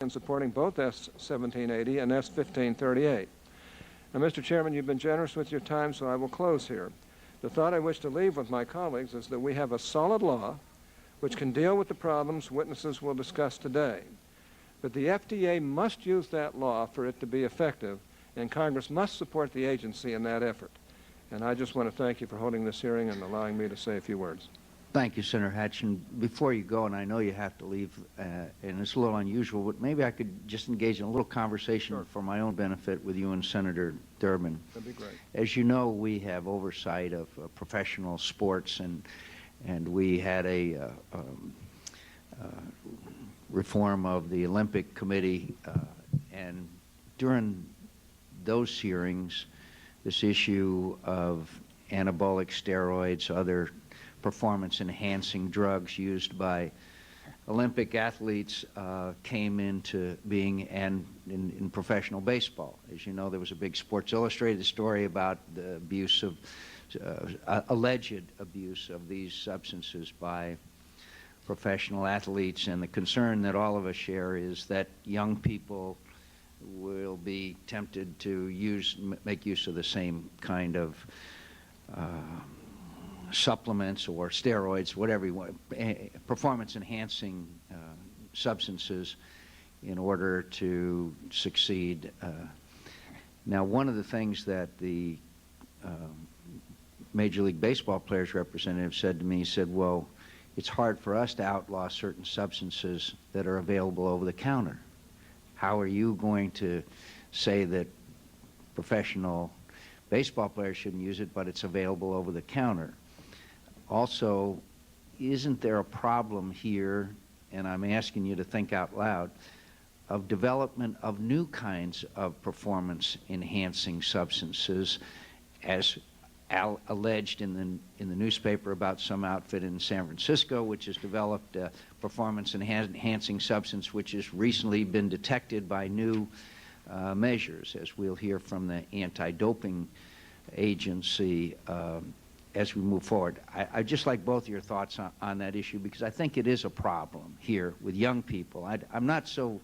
in supporting both S-1780 and S-1538. Now, Mr. Chairman, you've been generous with your time, so I will close here. The thought I wish to leave with my colleagues is that we have a solid law which can deal with the problems witnesses will discuss today. But the FDA must use that law for it to be effective, and Congress must support the agency in that effort. And I just want to thank you for holding this hearing and allowing me to say a few words. Thank you, Senator Hatch. And before you go, and I know you have to leave, and it's a little unusual, but maybe I could just engage in a little conversation for my own benefit with you and Senator Durbin. That'd be great. As you know, we have oversight of professional sports, and we had a reform of the Olympic Committee, and during those hearings, this issue of anabolic steroids, other performance-enhancing drugs used by Olympic athletes came into being, and in professional baseball. As you know, there was a big Sports Illustrated story about the abuse of, alleged abuse of these substances by professional athletes, and the concern that all of us share is that young people will be tempted to make use of the same kind of supplements or steroids, whatever you want, performance-enhancing substances in order to succeed. Now, one of the things that the Major League Baseball players' representative said to me, he said, well, it's hard for us to outlaw certain substances that are available over the counter. How are you going to say that professional baseball players shouldn't use it, but it's available over the counter? Also, isn't there a problem here, and I'm asking you to think out loud, of development of new kinds of performance-enhancing substances, as alleged in the newspaper about some outfit in San Francisco which has developed a performance-enhancing substance which has recently been detected by new measures, as we'll hear from the anti-doping agency as we move forward. I'd just like both of your thoughts on that issue, because I think it is a problem here with young people. I'm not so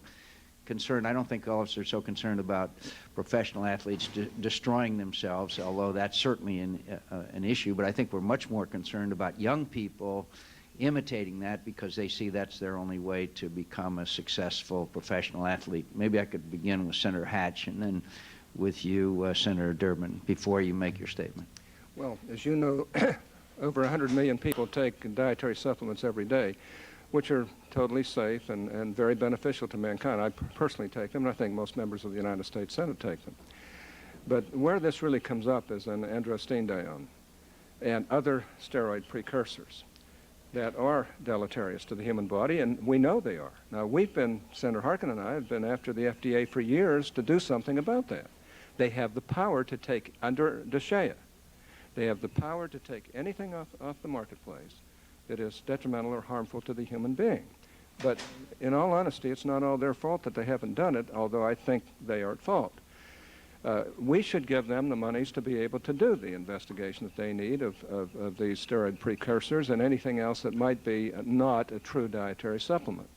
concerned, I don't think all of us are so concerned about professional athletes destroying themselves, although that's certainly an issue, but I think we're much more concerned about young people imitating that because they see that's their only way to become a successful professional athlete. Maybe I could begin with Senator Hatch and then with you, Senator Durbin, before you make your statement. Well, as you know, over 100 million people take dietary supplements every day, which are totally safe and very beneficial to mankind. I personally take them, and I think most members of the United States Senate take them. But where this really comes up is in androstenedione and other steroid precursors that are deleterious to the human body, and we know they are. Now, Senator Harkin and I have been after the FDA for years to do something about that. They have the power to take, under DSHEA, they have the power to take anything off the marketplace that is detrimental or harmful to the human being. But in all honesty, it's not all their fault that they haven't done it, although I think they are at fault. We should give them the monies to be able to do the investigation that they need of these steroid precursors and anything else that might be not a true dietary supplement.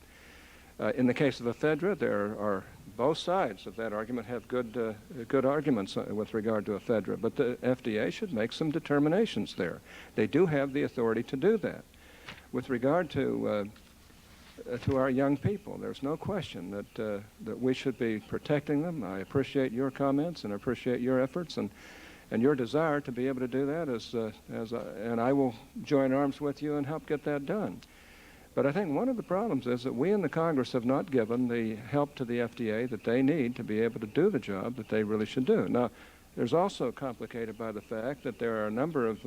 In the case of Ephedra, there are both sides of that argument have good arguments with regard to Ephedra, but the FDA should make some determinations there. They do have the authority to do that. With regard to our young people, there's no question that we should be protecting them. I appreciate your comments and I appreciate your efforts and your desire to be able to do that, and I will join arms with you and help get that done. But I think one of the problems is that we in the Congress have not given the help to the FDA that they need to be able to do the job that they really should do. Now, there's also complicated by the fact that there are a number of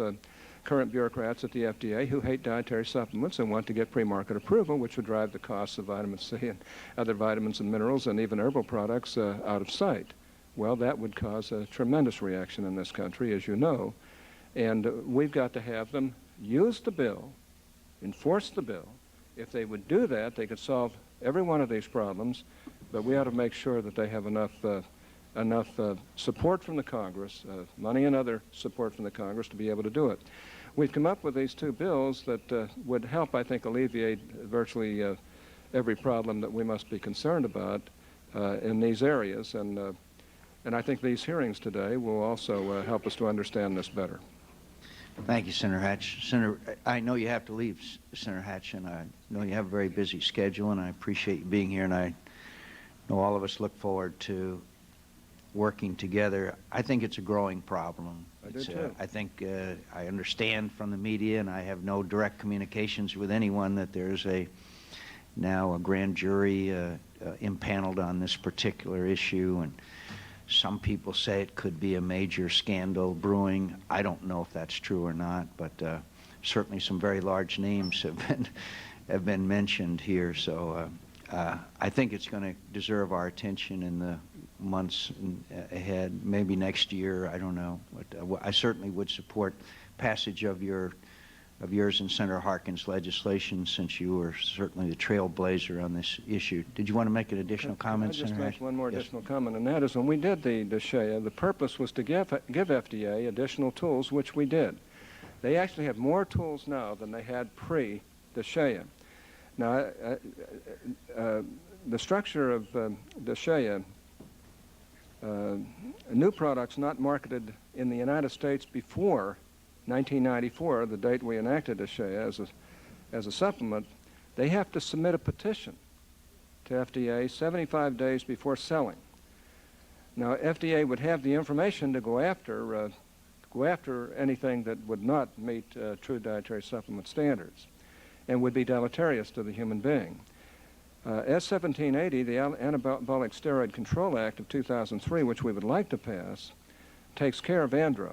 current bureaucrats at the FDA who hate dietary supplements and want to get pre-market approval, which would drive the costs of vitamin C and other vitamins and minerals and even herbal products out of sight. Well, that would cause a tremendous reaction in this country, as you know, and we've got to have them use the bill, enforce the bill. If they would do that, they could solve every one of these problems, but we ought to make sure that they have enough support from the Congress, money and other support from the Congress to be able to do it. We've come up with these two bills that would help, I think, alleviate virtually every problem that we must be concerned about in these areas. And I think these hearings today will also help us to understand this better. Thank you, Senator Hatch. Senator, I know you have to leave, Senator Hatch, and I know you have a very busy schedule, and I appreciate you being here, and I know all of us look forward to working together. I think it's a growing problem. I do too. I think I understand from the media, and I have no direct communications with anyone, that there's now a grand jury impaneled on this particular issue, and some people say it could be a major scandal brewing. I don't know if that's true or not, but certainly some very large names have been mentioned here. So I think it's going to deserve our attention in the months ahead, maybe next year. I don't know. But I certainly would support passage of yours and Senator Harkin's legislation, since you were certainly the trailblazer on this issue. Did you want to make an additional comment, I'll just Senator? make one more Yes. additional comment, and that is when we did the DSHEA, the purpose was to give FDA additional tools, which we did. They actually have more tools now than they had pre-DSHEA. Now, the structure of DSHEA, new products not marketed in the United States before 1994, the date we enacted DSHEA as a supplement, they have to submit a petition to FDA 75 days before selling. Now, FDA would have the information to go after anything that would not meet true dietary supplement standards and would be deleterious to the human being. S1780, the Anabolic Steroid Control Act of 2003, which we would like to pass, takes care of andro,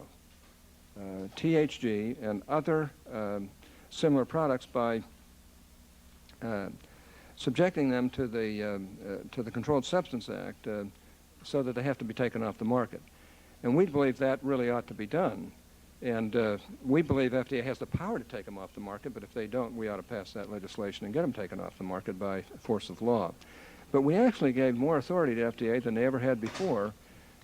THG, and other similar products by subjecting them to the Controlled Substance Act so that they have to be taken off the market. And we believe that really ought to be done. And we believe FDA has the power to take them off the market, but if they don't, we ought to pass that legislation and get them taken off the market by force of law. But we actually gave more authority to FDA than they ever had before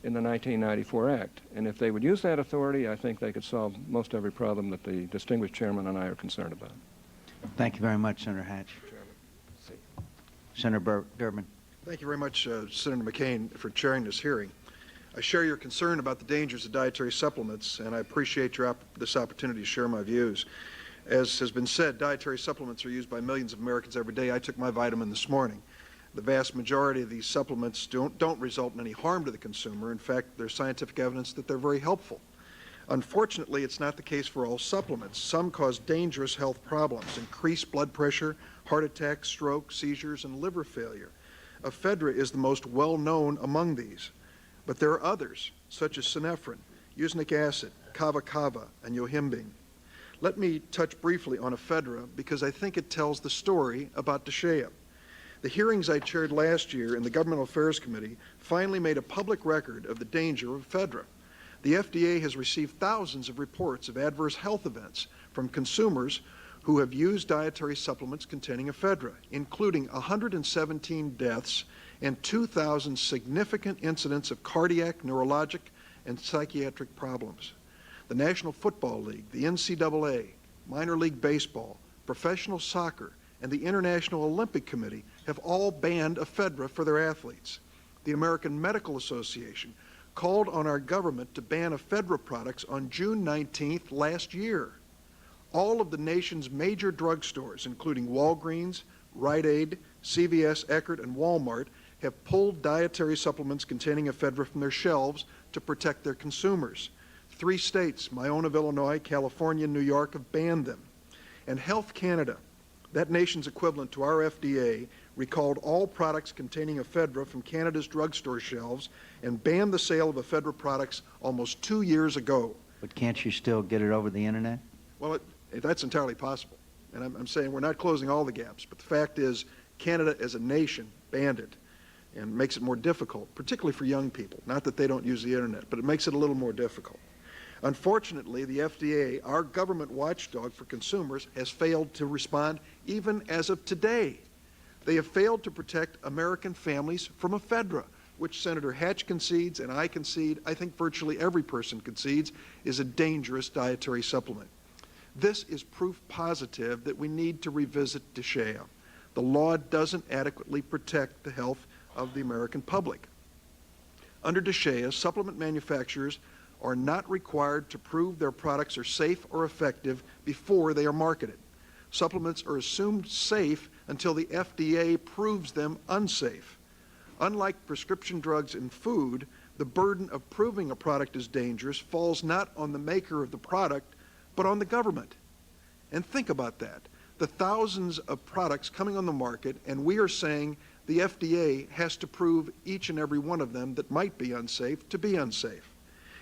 in the 1994 Act. And if they would use that authority, I think they could solve most every problem that the distinguished chairman and I are concerned about. Thank you very much, Senator Hatch. Senator Durbin. Thank you very much, Senator McCain, for chairing this hearing. I share your concern about the dangers of dietary supplements, and I appreciate this opportunity to share my views. As has been said, dietary supplements are used by millions of Americans every day. I took my vitamin this morning. The vast majority of these supplements don't result in any harm to the consumer. In fact, there's scientific evidence that they're very helpful. Unfortunately, it's not the case for all supplements. Some cause dangerous health problems: increased blood pressure, heart attack, stroke, seizures, and liver failure. Ephedra is the most well-known among these. But there are others, such as synephrine, usnic acid, kava, and yohimbine. Let me touch briefly on Ephedra because I think it tells the story about DSHEA. The hearings I chaired last year in the Governmental Affairs Committee finally made a public record of the danger of Ephedra. The FDA has received thousands of reports of adverse health events from consumers who have used dietary supplements containing Ephedra, including 117 deaths and 2,000 significant incidents of cardiac, neurologic, and psychiatric problems. The National Football League, the NCAA, Minor League Baseball, professional soccer, and the International Olympic Committee have all banned Ephedra for their athletes. The American Medical Association called on our government to ban Ephedra products on June 19th last year. All of the nation's major drugstores, including Walgreens, Rite Aid, CVS, Eckerd, and Walmart, have pulled dietary supplements containing Ephedra from their shelves to protect their consumers. 3 states, my own of Illinois, California, and New York, have banned them. And Health Canada, that nation's equivalent to our FDA, recalled all products containing Ephedra from Canada's drugstore shelves and banned the sale of Ephedra products almost 2 years ago. But can't you still get it over the internet? Well, that's entirely possible. And I'm saying we're not closing all the gaps, but the fact is Canada as a nation banned it and makes it more difficult, particularly for young people. Not that they don't use the internet, but it makes it a little more difficult. Unfortunately, the FDA, our government watchdog for consumers, has failed to respond even as of today. They have failed to protect American families from Ephedra, which Senator Hatch concedes and I concede, I think virtually every person concedes, is a dangerous dietary supplement. This is proof positive that we need to revisit DSHEA. The law doesn't adequately protect the health of the American public. Under DSHEA, supplement manufacturers are not required to prove their products are safe or effective before they are marketed. Supplements are assumed safe until the FDA proves them unsafe. Unlike prescription drugs and food, the burden of proving a product is dangerous falls not on the maker of the product, but on the government. And think about that. The thousands of products coming on the market, and we are saying the FDA has to prove each and every one of them that might be unsafe to be unsafe.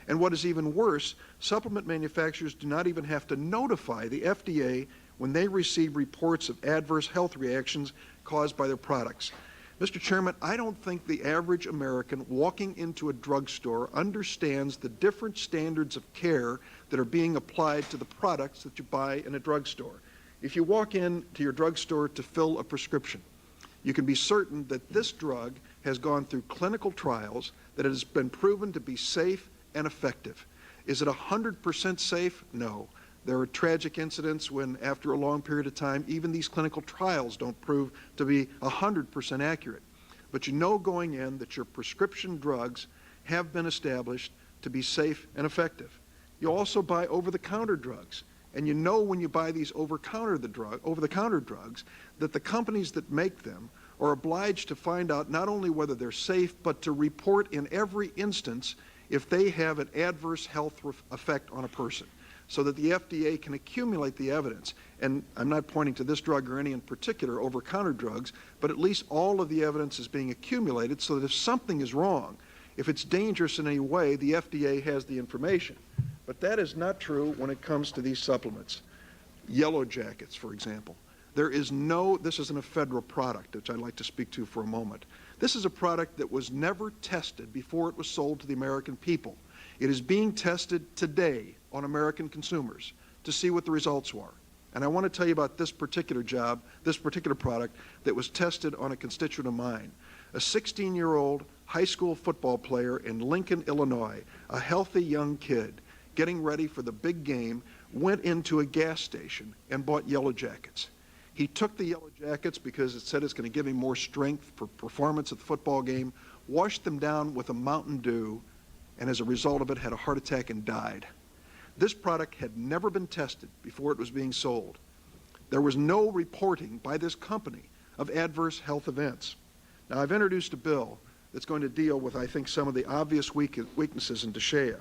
And what is even worse, supplement manufacturers do not even have to notify the FDA when they receive reports of adverse health reactions caused by their products. Mr. Chairman, I don't think the average American walking into a drugstore understands the different standards of care that are being applied to the products that you buy in a drugstore. If you walk into your drugstore to fill a prescription, you can be certain that this drug has gone through clinical trials, that it has been proven to be safe and effective. Is it 100% safe? No. There are tragic incidents when, after a long period of time, even these clinical trials don't prove to be 100% accurate. But you know going in that your prescription drugs have been established to be safe and effective. You also buy over-the-counter drugs, and you know when you buy these over-the-counter drugs that the companies that make them are obliged to find out not only whether they're safe, but to report in every instance if they have an adverse health effect on a person, so that the FDA can accumulate the evidence. And I'm not pointing to this drug or any in particular over-counter drugs, but at least all of the evidence is being accumulated so that if something is wrong, if it's dangerous in any way, the FDA has the information. But that is not true when it comes to these supplements. Yellow Jackets, for example. This is an Ephedra product, which I'd like to speak to for a moment. This is a product that was never tested before it was sold to the American people. It is being tested today on American consumers to see what the results were. And I want to tell you about this particular product that was tested on a constituent of mine. A 16-year-old high school football player in Lincoln, Illinois, a healthy young kid getting ready for the big game, went into a gas station and bought Yellow Jackets. He took the Yellow Jackets because it said it's going to give him more strength for performance at the football game, washed them down with a Mountain Dew, and as a result of it had a heart attack and died. This product had never been tested before it was being sold. There was no reporting by this company of adverse health events. Now, I've introduced a bill that's going to deal with, I think, some of the obvious weaknesses in DSHEA.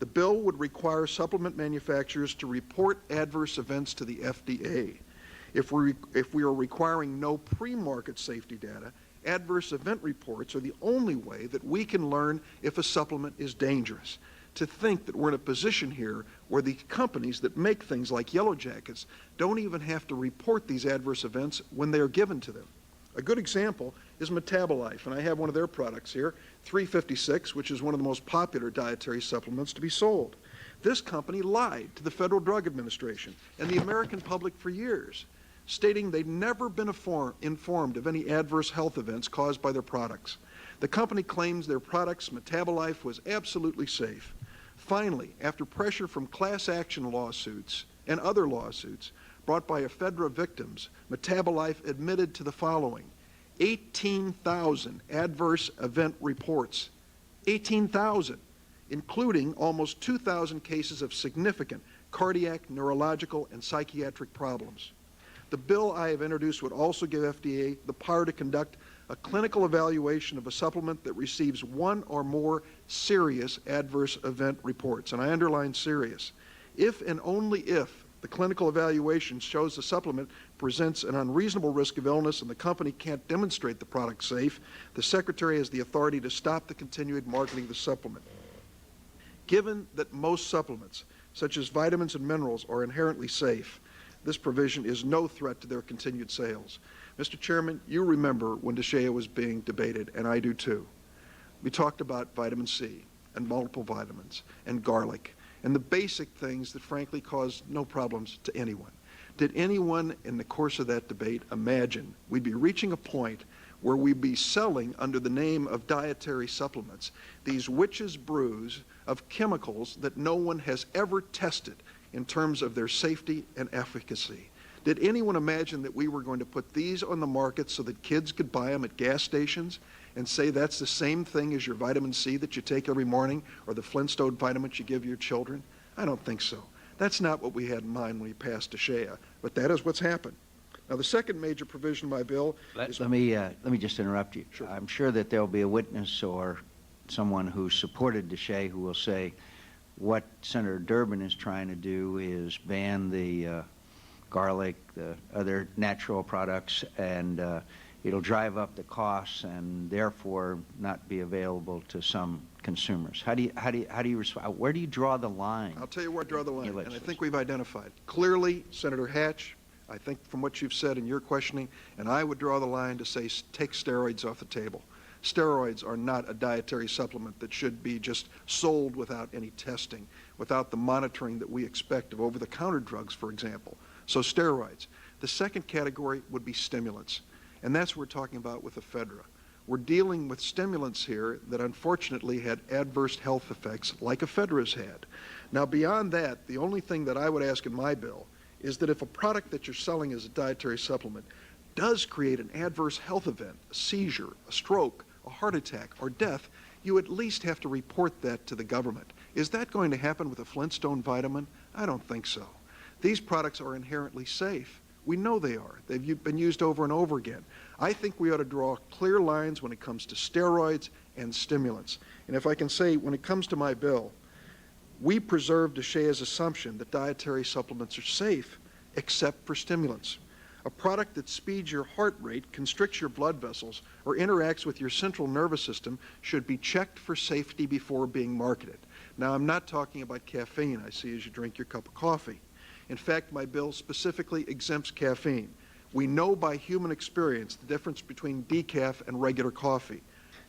The bill would require supplement manufacturers to report adverse events to the FDA. If we are requiring no pre-market safety data, adverse event reports are the only way that we can learn if a supplement is dangerous. To think that we're in a position here where the companies that make things like Yellow Jackets don't even have to report these adverse events when they are given to them. A good example is Metabolife, and I have one of their products here, 356, which is one of the most popular dietary supplements to be sold. This company lied to the Federal Drug Administration and the American public for years, stating they'd never been informed of any adverse health events caused by their products. The company claims their products, Metabolife, was absolutely safe. Finally, after pressure from class action lawsuits and other lawsuits brought by Ephedra victims, Metabolife admitted to the following: 18,000 adverse event reports. 18,000, including almost 2,000 cases of significant cardiac, neurological, and psychiatric problems. The bill I have introduced would also give FDA the power to conduct a clinical evaluation of a supplement that receives one or more serious adverse event reports, and I underline serious. If and only if the clinical evaluation shows the supplement presents an unreasonable risk of illness and the company can't demonstrate the product safe, the Secretary has the authority to stop the continued marketing of the supplement. Given that most supplements, such as vitamins and minerals, are inherently safe, this provision is no threat to their continued sales. Mr. Chairman, you remember when DSHEA was being debated, and I do too. We talked about vitamin C and multiple vitamins and garlic and the basic things that frankly cause no problems to anyone. Did anyone in the course of that debate imagine we'd be reaching a point where we'd be selling under the name of dietary supplements these witches' brews of chemicals that no one has ever tested in terms of their safety and efficacy? Did anyone imagine that we were going to put these on the market so that kids could buy them at gas stations and say that's the same thing as your vitamin C that you take every morning or the Flintstone vitamins you give your children? I don't think so. That's not what we had in mind when we passed DSHEA, but that is what's happened. Now, the second major provision of my bill is... Let me just interrupt you. Sure. I'm sure that there'll be a witness or someone who supported DSHEA who will say what Senator Durbin is trying to do is ban the garlic, the other natural products, and it'll drive up the costs and therefore not be available to some consumers. How do you respond? Where do you draw the line? I'll tell you where I draw the line, and I think we've identified. Clearly, Senator Hatch, I think from what you've said in your questioning, and I would draw the line to say take steroids off the table. Steroids are not a dietary supplement that should be just sold without any testing, without the monitoring that we expect of over-the-counter drugs, for example. So steroids. The second category would be stimulants, and that's what we're talking about with Ephedra. We're dealing with stimulants here that unfortunately had adverse health effects like Ephedra's had. Now, beyond that, the only thing that I would ask in my bill is that if a product that you're selling as a dietary supplement does create an adverse health event, a seizure, a stroke, a heart attack, or death, you at least have to report that to the government. Is that going to happen with a Flintstone vitamin? I don't think so. These products are inherently safe. We know they are. They've been used over and over again. I think we ought to draw clear lines when it comes to steroids and stimulants. And if I can say, when it comes to my bill, we preserve DSHEA's assumption that dietary supplements are safe, except for stimulants. A product that speeds your heart rate, constricts your blood vessels, or interacts with your central nervous system should be checked for safety before being marketed. Now, I'm not talking about caffeine, I see, as you drink your cup of coffee. In fact, my bill specifically exempts caffeine. We know by human experience the difference between decaf and regular coffee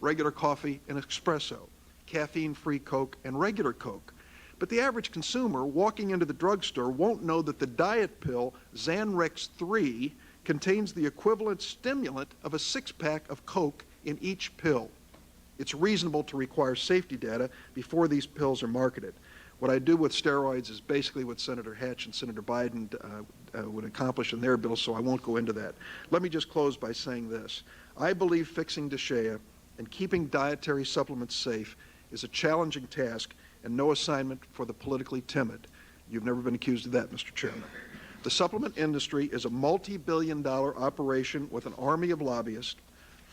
and espresso, caffeine-free Coke and regular Coke. But the average consumer walking into the drugstore won't know that the diet pill Xanrex 3 contains the equivalent stimulant of a six-pack of Coke in each pill. It's reasonable to require safety data before these pills are marketed. What I do with steroids is basically what Senator Hatch and Senator Biden would accomplish in their bill, so I won't go into that. Let me just close by saying this. I believe fixing DSHEA and keeping dietary supplements safe is a challenging task and no assignment for the politically timid. You've never been accused of that, Mr. Chairman. The supplement industry is a multi-billion-dollar operation with an army of lobbyists,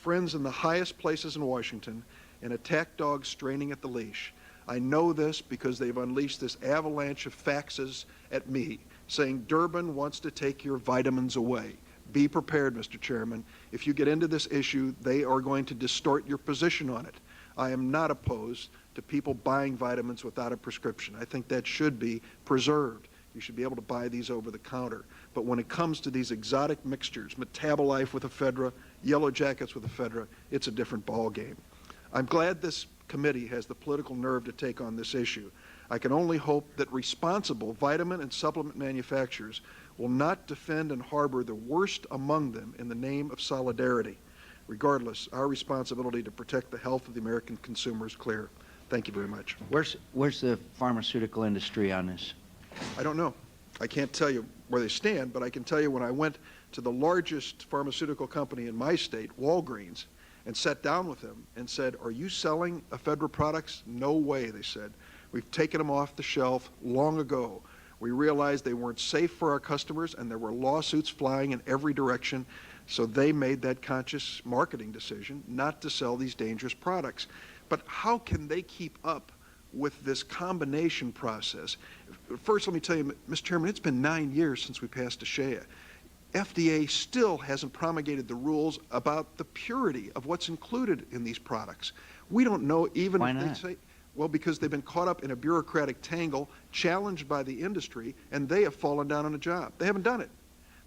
friends in the highest places in Washington, and attack dogs straining at the leash. I know this because they've unleashed this avalanche of faxes at me saying Durbin wants to take your vitamins away. Be prepared, Mr. Chairman. If you get into this issue, they are going to distort your position on it. I am not opposed to people buying vitamins without a prescription. I think that should be preserved. You should be able to buy these over the counter. But when it comes to these exotic mixtures, Metabolife with Ephedra, Yellow Jackets with Ephedra, it's a different ballgame. I'm glad this committee has the political nerve to take on this issue. I can only hope that responsible vitamin and supplement manufacturers will not defend and harbor the worst among them in the name of solidarity. Regardless, our responsibility to protect the health of the American consumer is clear. Thank you very much. Where's the pharmaceutical industry on this? I don't know. I can't tell you where they stand, but I can tell you when I went to the largest pharmaceutical company in my state, Walgreens, and sat down with them and said, "Are you selling Ephedra products?" "No way," they said. "We've taken them off the shelf long ago. We realized they weren't safe for our customers and there were lawsuits flying in every direction, so they made that conscious marketing decision not to sell these dangerous products." But how can they keep up with this combination process? First, let me tell you, Mr. Chairman, it's been 9 years since we passed DSHEA. FDA still hasn't promulgated the rules about the purity of what's included in these products. We don't know even Why if not? they say, well, because they've been caught up in a bureaucratic tangle, challenged by the industry, and they have fallen down on a job. They haven't done it.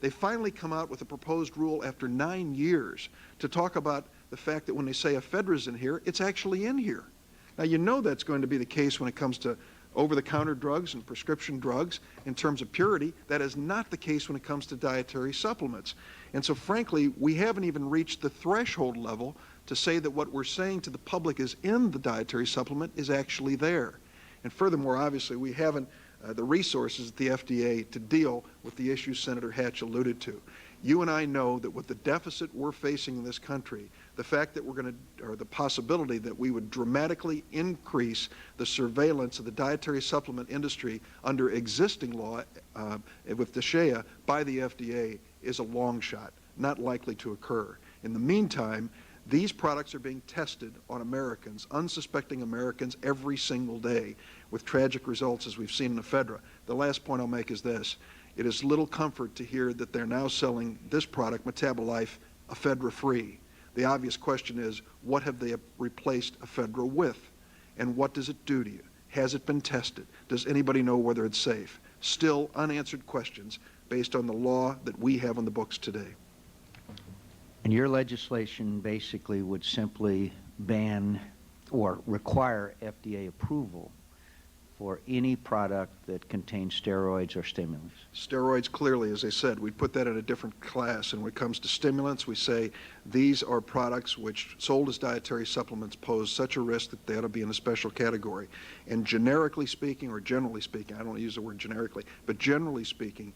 They finally come out with a proposed rule after 9 years to talk about the fact that when they say Ephedra's in here, it's actually in here. Now, you know that's going to be the case when it comes to over-the-counter drugs and prescription drugs in terms of purity. That is not the case when it comes to dietary supplements. And so, frankly, we haven't even reached the threshold level to say that what we're saying to the public is in the dietary supplement is actually there. And furthermore, obviously, we haven't the resources at the FDA to deal with the issues Senator Hatch alluded to. You and I know that with the deficit we're facing in this country, the fact that we're going to, or the possibility that we would dramatically increase the surveillance of the dietary supplement industry under existing law with DSHEA by the FDA is a long shot, not likely to occur. In the meantime, these products are being tested on Americans, unsuspecting Americans, every single day with tragic results as we've seen in Ephedra. The last point I'll make is this. It is little comfort to hear that they're now selling this product, Metabolife, Ephedra-free. The obvious question is, what have they replaced Ephedra with? And what does it do to you? Has it been tested? Does anybody know whether it's safe? Still unanswered questions based on the law that we have on the books today. And your legislation basically would simply ban or require FDA approval for any product that contains steroids or stimulants. Steroids, clearly, as I said, we put that in a different class. And when it comes to stimulants, we say these are products which, sold as dietary supplements, pose such a risk that they ought to be in a special category. And generically speaking, or generally speaking, I don't want to use the word generically, but generally speaking,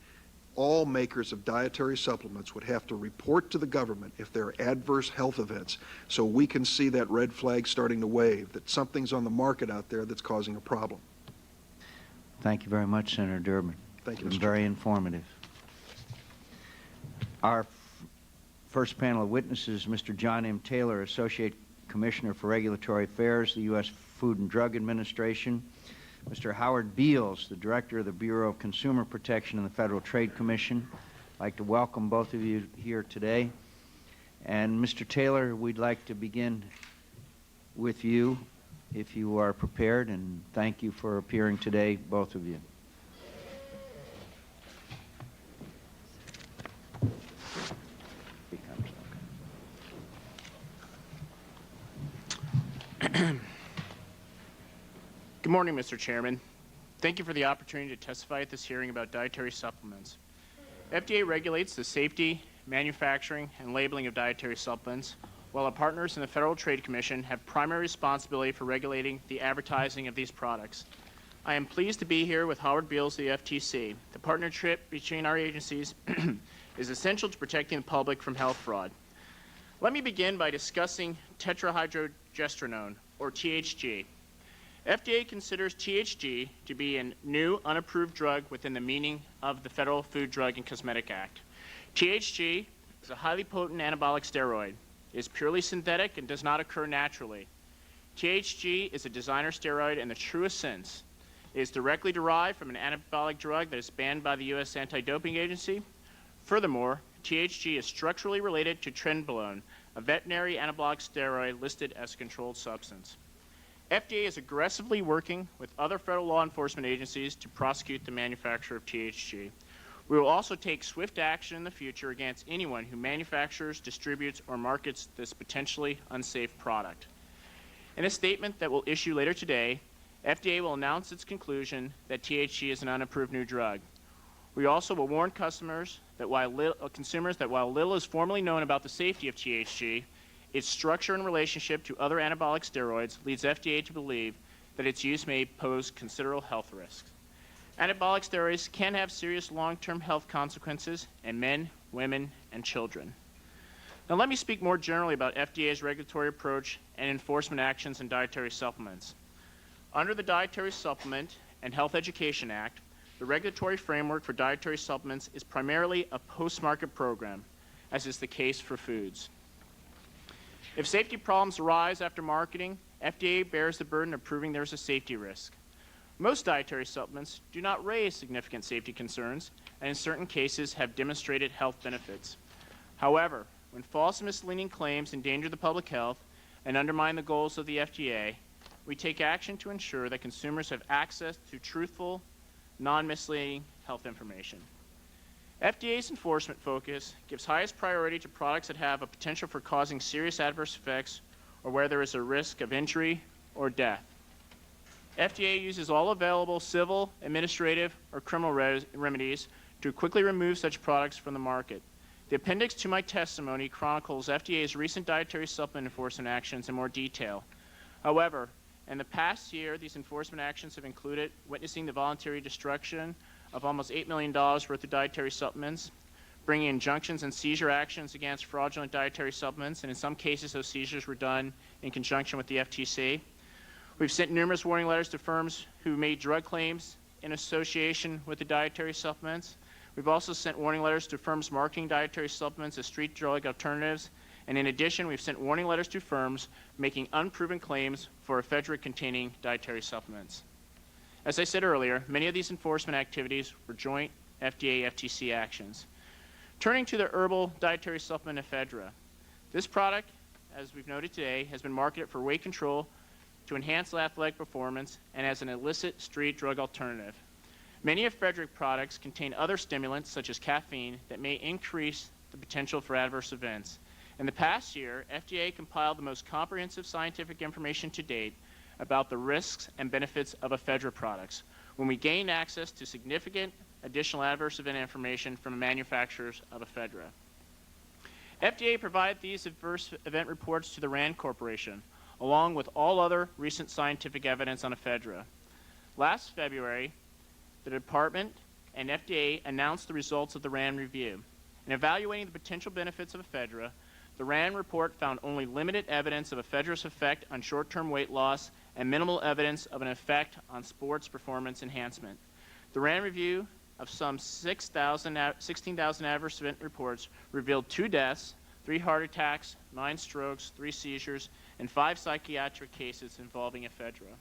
all makers of dietary supplements would have to report to the government if there are adverse health events, so we can see that red flag starting to wave, that something's on the market out there that's causing a problem. Thank you very much, Senator Durbin. Thank you, It's Mr. very informative. Our first panel of witnesses, Mr. John M. Taylor, Associate Commissioner for Regulatory Affairs, the U.S. Food and Drug Administration, Mr. Howard Beals, the Director of the Bureau of Consumer Protection in the Federal Trade Commission. I'd like to welcome both of you here today. And Mr. Taylor, we'd like to begin with you, if you are prepared, and thank you for appearing today, both of you. Good morning, Mr. Chairman. Thank you for the opportunity to testify at this hearing about dietary supplements. FDA regulates the safety, manufacturing, and labeling of dietary supplements, while our partners in the Federal Trade Commission have primary responsibility for regulating the advertising of these products. I am pleased to be here with Howard Beals of the FTC. The partnership between our agencies is essential to protecting the public from health fraud. Let me begin by discussing tetrahydrogesterone, or THG. FDA considers THG to be a new, unapproved drug within the meaning of the Federal Food, Drug, and Cosmetic Act. THG is a highly potent anabolic steroid. It is purely synthetic and does not occur naturally. THG is a designer steroid in the truest sense. It is directly derived from an anabolic drug that is banned by the U.S. Anti-Doping Agency. Furthermore, THG is structurally related to trenbolone, a veterinary anabolic steroid listed as a controlled substance. FDA is aggressively working with other federal law enforcement agencies to prosecute the manufacture of THG. We will also take swift action in the future against anyone who manufactures, distributes, or markets this potentially unsafe product. In a statement that will issue later today, FDA will announce its conclusion that THG is an unapproved new drug. We also will warn consumers that while little is formally known about the safety of THG, its structure and relationship to other anabolic steroids leads FDA to believe that its use may pose considerable health risks. Anabolic steroids can have serious long-term health consequences in men, women, and children. Now let me speak more generally about FDA's regulatory approach and enforcement actions in dietary supplements. Under the Dietary Supplement and Health Education Act, the regulatory framework for dietary supplements is primarily a post-market program, as is the case for foods. If safety problems arise after marketing, FDA bears the burden of proving there is a safety risk. Most dietary supplements do not raise significant safety concerns and in certain cases have demonstrated health benefits. However, when false and misleading claims endanger the public health and undermine the goals of the FDA, we take action to ensure that consumers have access to truthful, non-misleading health information. FDA's enforcement focus gives highest priority to products that have a potential for causing serious adverse effects or where there is a risk of injury or death. FDA uses all available civil, administrative, or criminal remedies to quickly remove such products from the market. The appendix to my testimony chronicles FDA's recent dietary supplement enforcement actions in more detail. However, In the past year, these enforcement actions have included witnessing the voluntary destruction of almost $8 million worth of dietary supplements, bringing injunctions and seizure actions against fraudulent dietary supplements, and in some cases those seizures were done in conjunction with the FTC. We've sent numerous warning letters to firms who made drug claims in association with the dietary supplements. We've also sent warning letters to firms marketing dietary supplements as street drug alternatives. And in addition, we've sent warning letters to firms making unproven claims for ephedra-containing dietary supplements. As I said earlier, many of these enforcement activities were joint FDA-FTC actions. Turning to the herbal dietary supplement ephedra, this product, as we've noted today, has been marketed for weight control, to enhance athletic performance, and as an illicit street drug alternative. Many ephedra products contain other stimulants, such as caffeine, that may increase the potential for adverse events. In the past year, FDA compiled the most comprehensive scientific information to date about the risks and benefits of ephedra products when we gained access to significant additional adverse event information from manufacturers of ephedra. FDA provided these adverse event reports to the RAND Corporation, along with all other recent scientific evidence on ephedra. Last February, the Department and FDA announced the results of the RAND review. In evaluating the potential benefits of ephedra, the RAND report found only limited evidence of ephedra's effect on short-term weight loss and minimal evidence of an effect on sports performance enhancement. The RAND review of some 16,000 adverse event reports revealed 2 deaths, 3 heart attacks, 9 strokes, 3 seizures, and 5 psychiatric cases involving ephedra.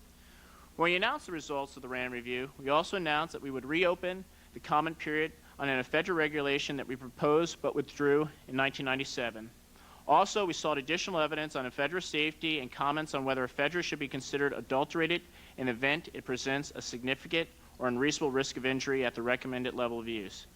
When we announced the results of the RAND review, we also announced that we would reopen the comment period on an ephedra regulation that we proposed but withdrew in 1997. Also, we sought additional evidence on ephedra safety and comments on whether ephedra should be considered adulterated in the event it presents a significant or unreasonable risk of injury at the recommended level of use.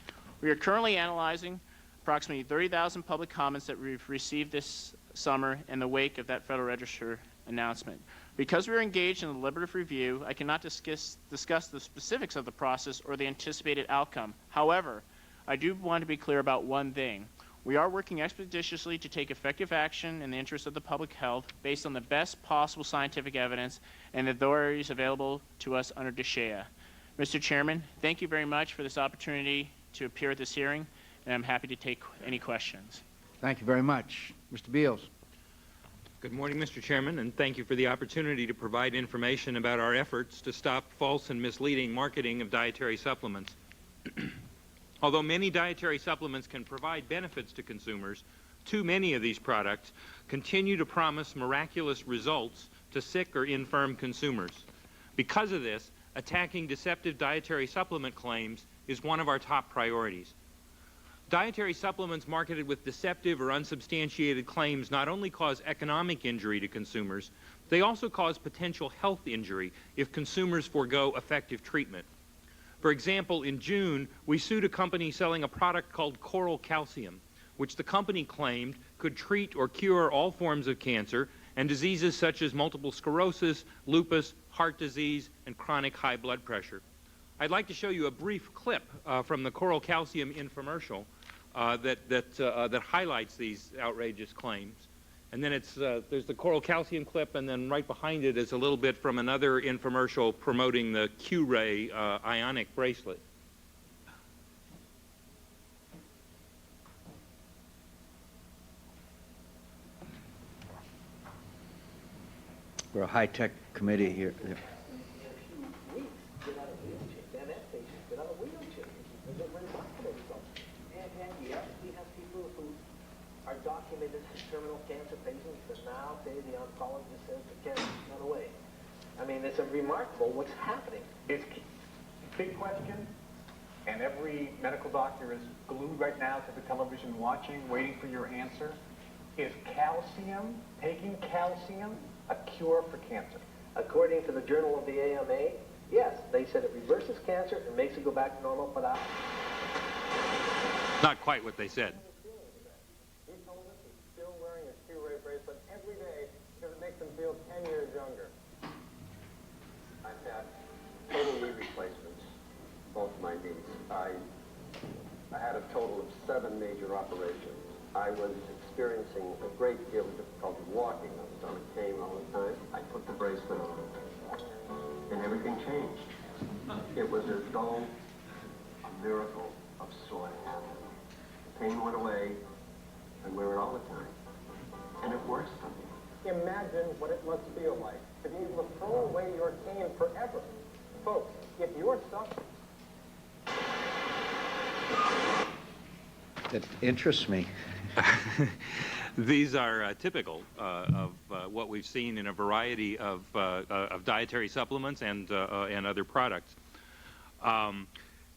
We are currently analyzing approximately 30,000 public comments that we've received this summer in the wake of that Federal Register announcement. Because we are engaged in a deliberative review, I cannot discuss the specifics of the process or the anticipated outcome. However, I do want to be clear about one thing. We are working expeditiously to take effective action in the interest of the public health based on the best possible scientific evidence and the authorities available to us under DSHEA. Mr. Chairman, thank you very much for this opportunity to appear at this hearing, and I'm happy to take any questions. Thank you very much. Mr. Beals. Good morning, Mr. Chairman, and thank you for the opportunity to provide information about our efforts to stop false and misleading marketing of dietary supplements. Although many dietary supplements can provide benefits to consumers, too many of these products continue to promise miraculous results to sick or infirm consumers. Because of this, attacking deceptive dietary supplement claims is one of our top priorities. Dietary supplements marketed with deceptive or unsubstantiated claims not only cause economic injury to consumers, they also cause potential health injury if consumers forego effective treatment. For example, in June, we sued a company selling a product called Coral Calcium, which the company claimed could treat or cure all forms of cancer and diseases such as multiple sclerosis, lupus, heart disease, and chronic high blood pressure. I'd like to show you a brief clip from the Coral Calcium infomercial that highlights these outrageous claims. And then there's the Coral Calcium clip, and then right behind it is a little bit from another infomercial promoting the Q-Ray ionic bracelet. We're a high-tech committee here. Documented terminal cancer patients that now say the oncologist says the cancer's gone away. I mean, it's remarkable what's happening. It's a big question, and every medical doctor is glued right now to the television watching, waiting for your answer. Is calcium, taking calcium, a cure for cancer? According to the Journal of the AMA, yes, they said it reverses cancer and makes it go back to normal, but Not quite what they said. Bracelet every day because it makes them feel 10 years younger. I've had total knee replacements, both my knees. I had a total of 7 major operations. I was experiencing a great deal of difficulty walking. I was on a cane all the time. I put the bracelet on. know a miracle of sort happened. The pain went away. I wear it all the time. And it works for me. Imagine what it must feel like to be able to throw away your cane forever. Folks, if you're suffering... That interests me. These are typical of what we've seen in a variety of dietary supplements and other products.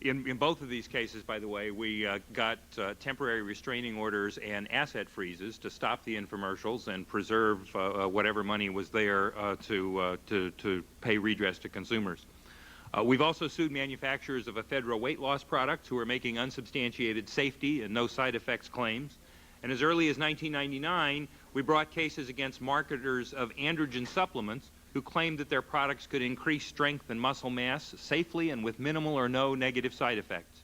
In both of these cases, by the way, we got temporary restraining orders and asset freezes to stop the infomercials and preserve whatever money was there to pay redress to consumers. We've also sued manufacturers of Ephedra weight loss products who are making unsubstantiated safety and no side effects claims. And as early as 1999, we brought cases against marketers of androgen supplements who claimed that their products could increase strength and muscle mass safely and with minimal or no negative side effects.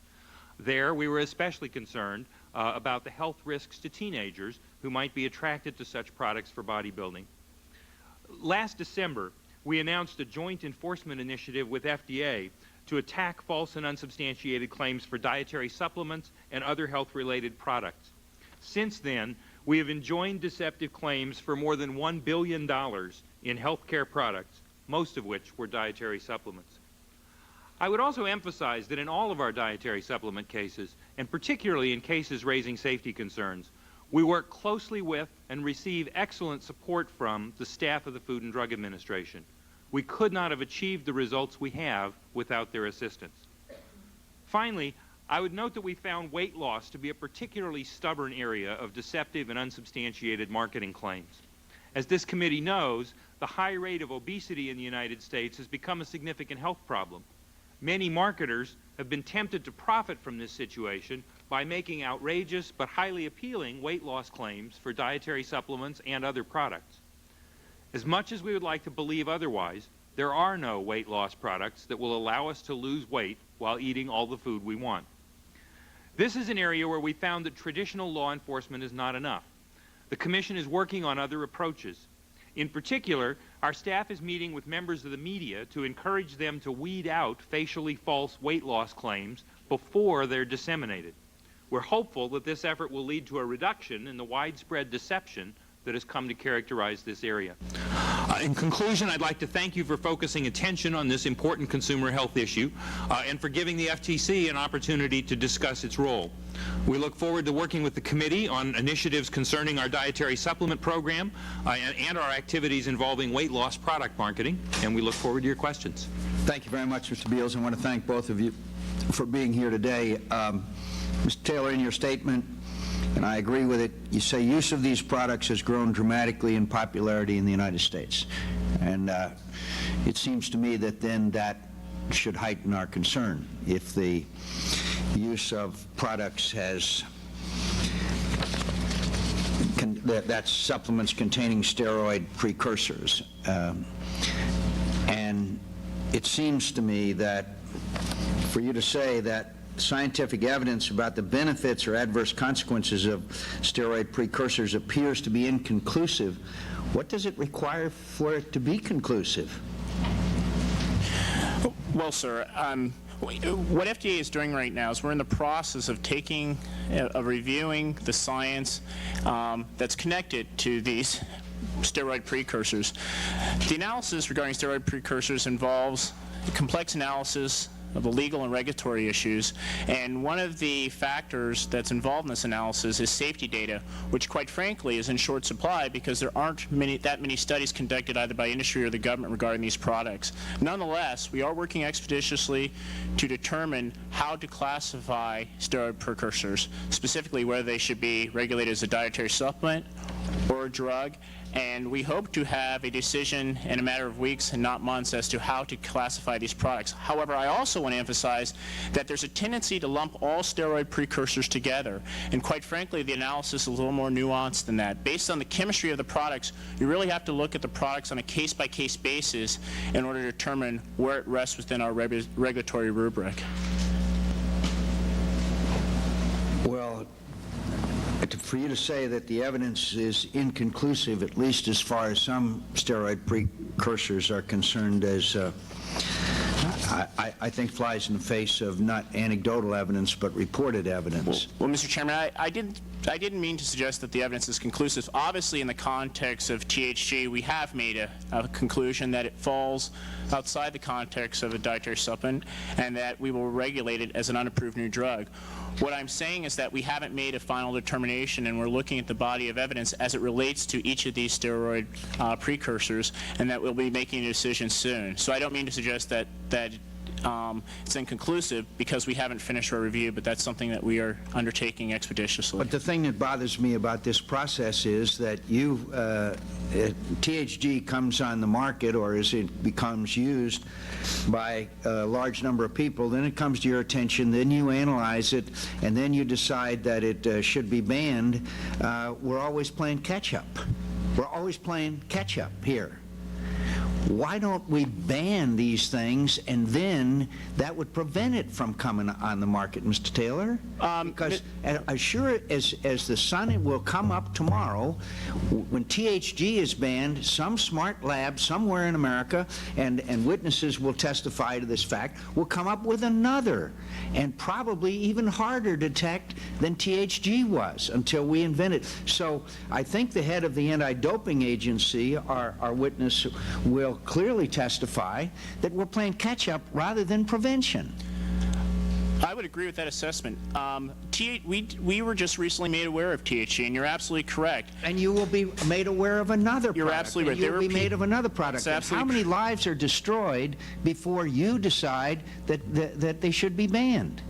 There, we were especially concerned about the health risks to teenagers who might be attracted to such products for bodybuilding. Last December, we announced a joint enforcement initiative with FDA to attack false and unsubstantiated claims for dietary supplements and other health-related products. Since then, we have enjoined deceptive claims for more than $1 billion in healthcare products, most of which were dietary supplements. I would also emphasize that in all of our dietary supplement cases, and particularly in cases raising safety concerns, we work closely with and receive excellent support from the staff of the Food and Drug Administration. We could not have achieved the results we have without their assistance. Finally, I would note that we found weight loss to be a particularly stubborn area of deceptive and unsubstantiated marketing claims. As this committee knows, the high rate of obesity in the United States has become a significant health problem. Many marketers have been tempted to profit from this situation by making outrageous but highly appealing weight loss claims for dietary supplements and other products. As much as we would like to believe otherwise, there are no weight loss products that will allow us to lose weight while eating all the food we want. This is an area where we found that traditional law enforcement is not enough. The Commission is working on other approaches. In particular, our staff is meeting with members of the media to encourage them to weed out facially false weight loss claims before they're disseminated. We're hopeful that this effort will lead to a reduction in the widespread deception that has come to characterize this area. In conclusion, I'd like to thank you for focusing attention on this important consumer health issue and for giving the FTC an opportunity to discuss its role. We look forward to working with the committee on initiatives concerning our dietary supplement program and our activities involving weight loss product marketing, and we look forward to your questions. Thank you very much, Mr. Beals. I want to thank both of you for being here today. Mr. Taylor, in your statement, and I agree with it, you say use of these products has grown dramatically in popularity in the United States. And it seems to me that then that should heighten our concern. If the use of products has, that's supplements containing steroid precursors. And it seems to me that for you to say that scientific evidence about the benefits or adverse consequences of steroid precursors appears to be inconclusive, what does it require for it to be conclusive? Well, sir, what FDA is doing right now is we're in the process of reviewing the science that's connected to these steroid precursors. The analysis regarding steroid precursors involves a complex analysis of the legal and regulatory issues, and one of the factors that's involved in this analysis is safety data, which quite frankly is in short supply because there aren't that many studies conducted either by industry or the government regarding these products. Nonetheless, we are working expeditiously to determine how to classify steroid precursors, specifically whether they should be regulated as a dietary supplement or a drug, and we hope to have a decision in a matter of weeks and not months as to how to classify these products. However, I also want to emphasize that there's a tendency to lump all steroid precursors together, and quite frankly, the analysis is a little more nuanced than that. Based on the chemistry of the products, you really have to look at the products on a case-by-case basis in order to determine where it rests within our regulatory rubric. Well, for you to say that the evidence is inconclusive, at least as far as some steroid precursors are concerned, as I think flies in the face of not anecdotal evidence, but reported evidence. Well, Mr. Chairman, I didn't mean to suggest that the evidence is conclusive. Obviously, in the context of THC, we have made a conclusion that it falls outside the context of a dietary supplement and that we will regulate it as an unapproved new drug. What I'm saying is that we haven't made a final determination, and we're looking at the body of evidence as it relates to each of these steroid precursors, and that we'll be making a decision soon. So I don't mean to suggest that it's inconclusive because we haven't finished our review, but that's something that we are undertaking expeditiously. But the thing that bothers me about this process is that THG comes on the market, or as it becomes used by a large number of people, then it comes to your attention, then you analyze it, and then you decide that it should be banned. We're always playing catch-up. We're always playing catch-up here. Why don't we ban these things, and then that would prevent it from coming on the market, Mr. Taylor? Because as sure as the sun will come up tomorrow, when THG is banned, some smart lab somewhere in America, and witnesses will testify to this fact, will come up with another, and probably even harder to detect than THG was until we invent it. So I think the head of the anti-doping agency, our witness, will clearly testify that we're playing catch-up rather than prevention. I would agree with that assessment. We were just recently made aware of THC, and you're absolutely correct. And you will be made aware of another product. You're absolutely right. You'll be made of another product. How many lives are destroyed before you decide that they should be banned?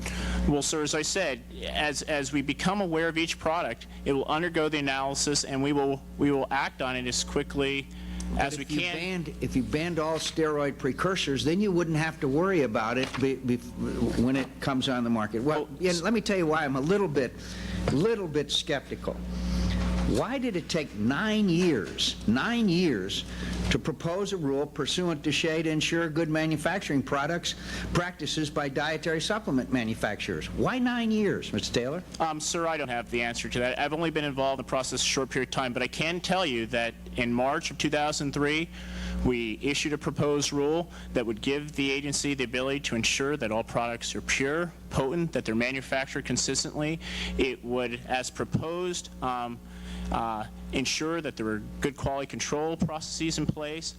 Well, sir, as I said, as we become aware of each product, it will undergo the analysis, and we will act on it as quickly as we can. If you banned all steroid precursors, then you wouldn't have to worry about it when it comes on the market. Well, let me tell you why I'm a little bit skeptical. Why did it take 9 years to propose a rule pursuant to DSHEA to ensure good manufacturing practices by dietary supplement manufacturers? Why 9 years, Mr. Taylor? Sir, I don't have the answer to that. I've only been involved in the process a short period of time, but I can tell you that in March of 2003, we issued a proposed rule that would give the agency the ability to ensure that all products are pure, potent, that they're manufactured consistently. It would, as proposed, ensure that there were good quality control processes in place.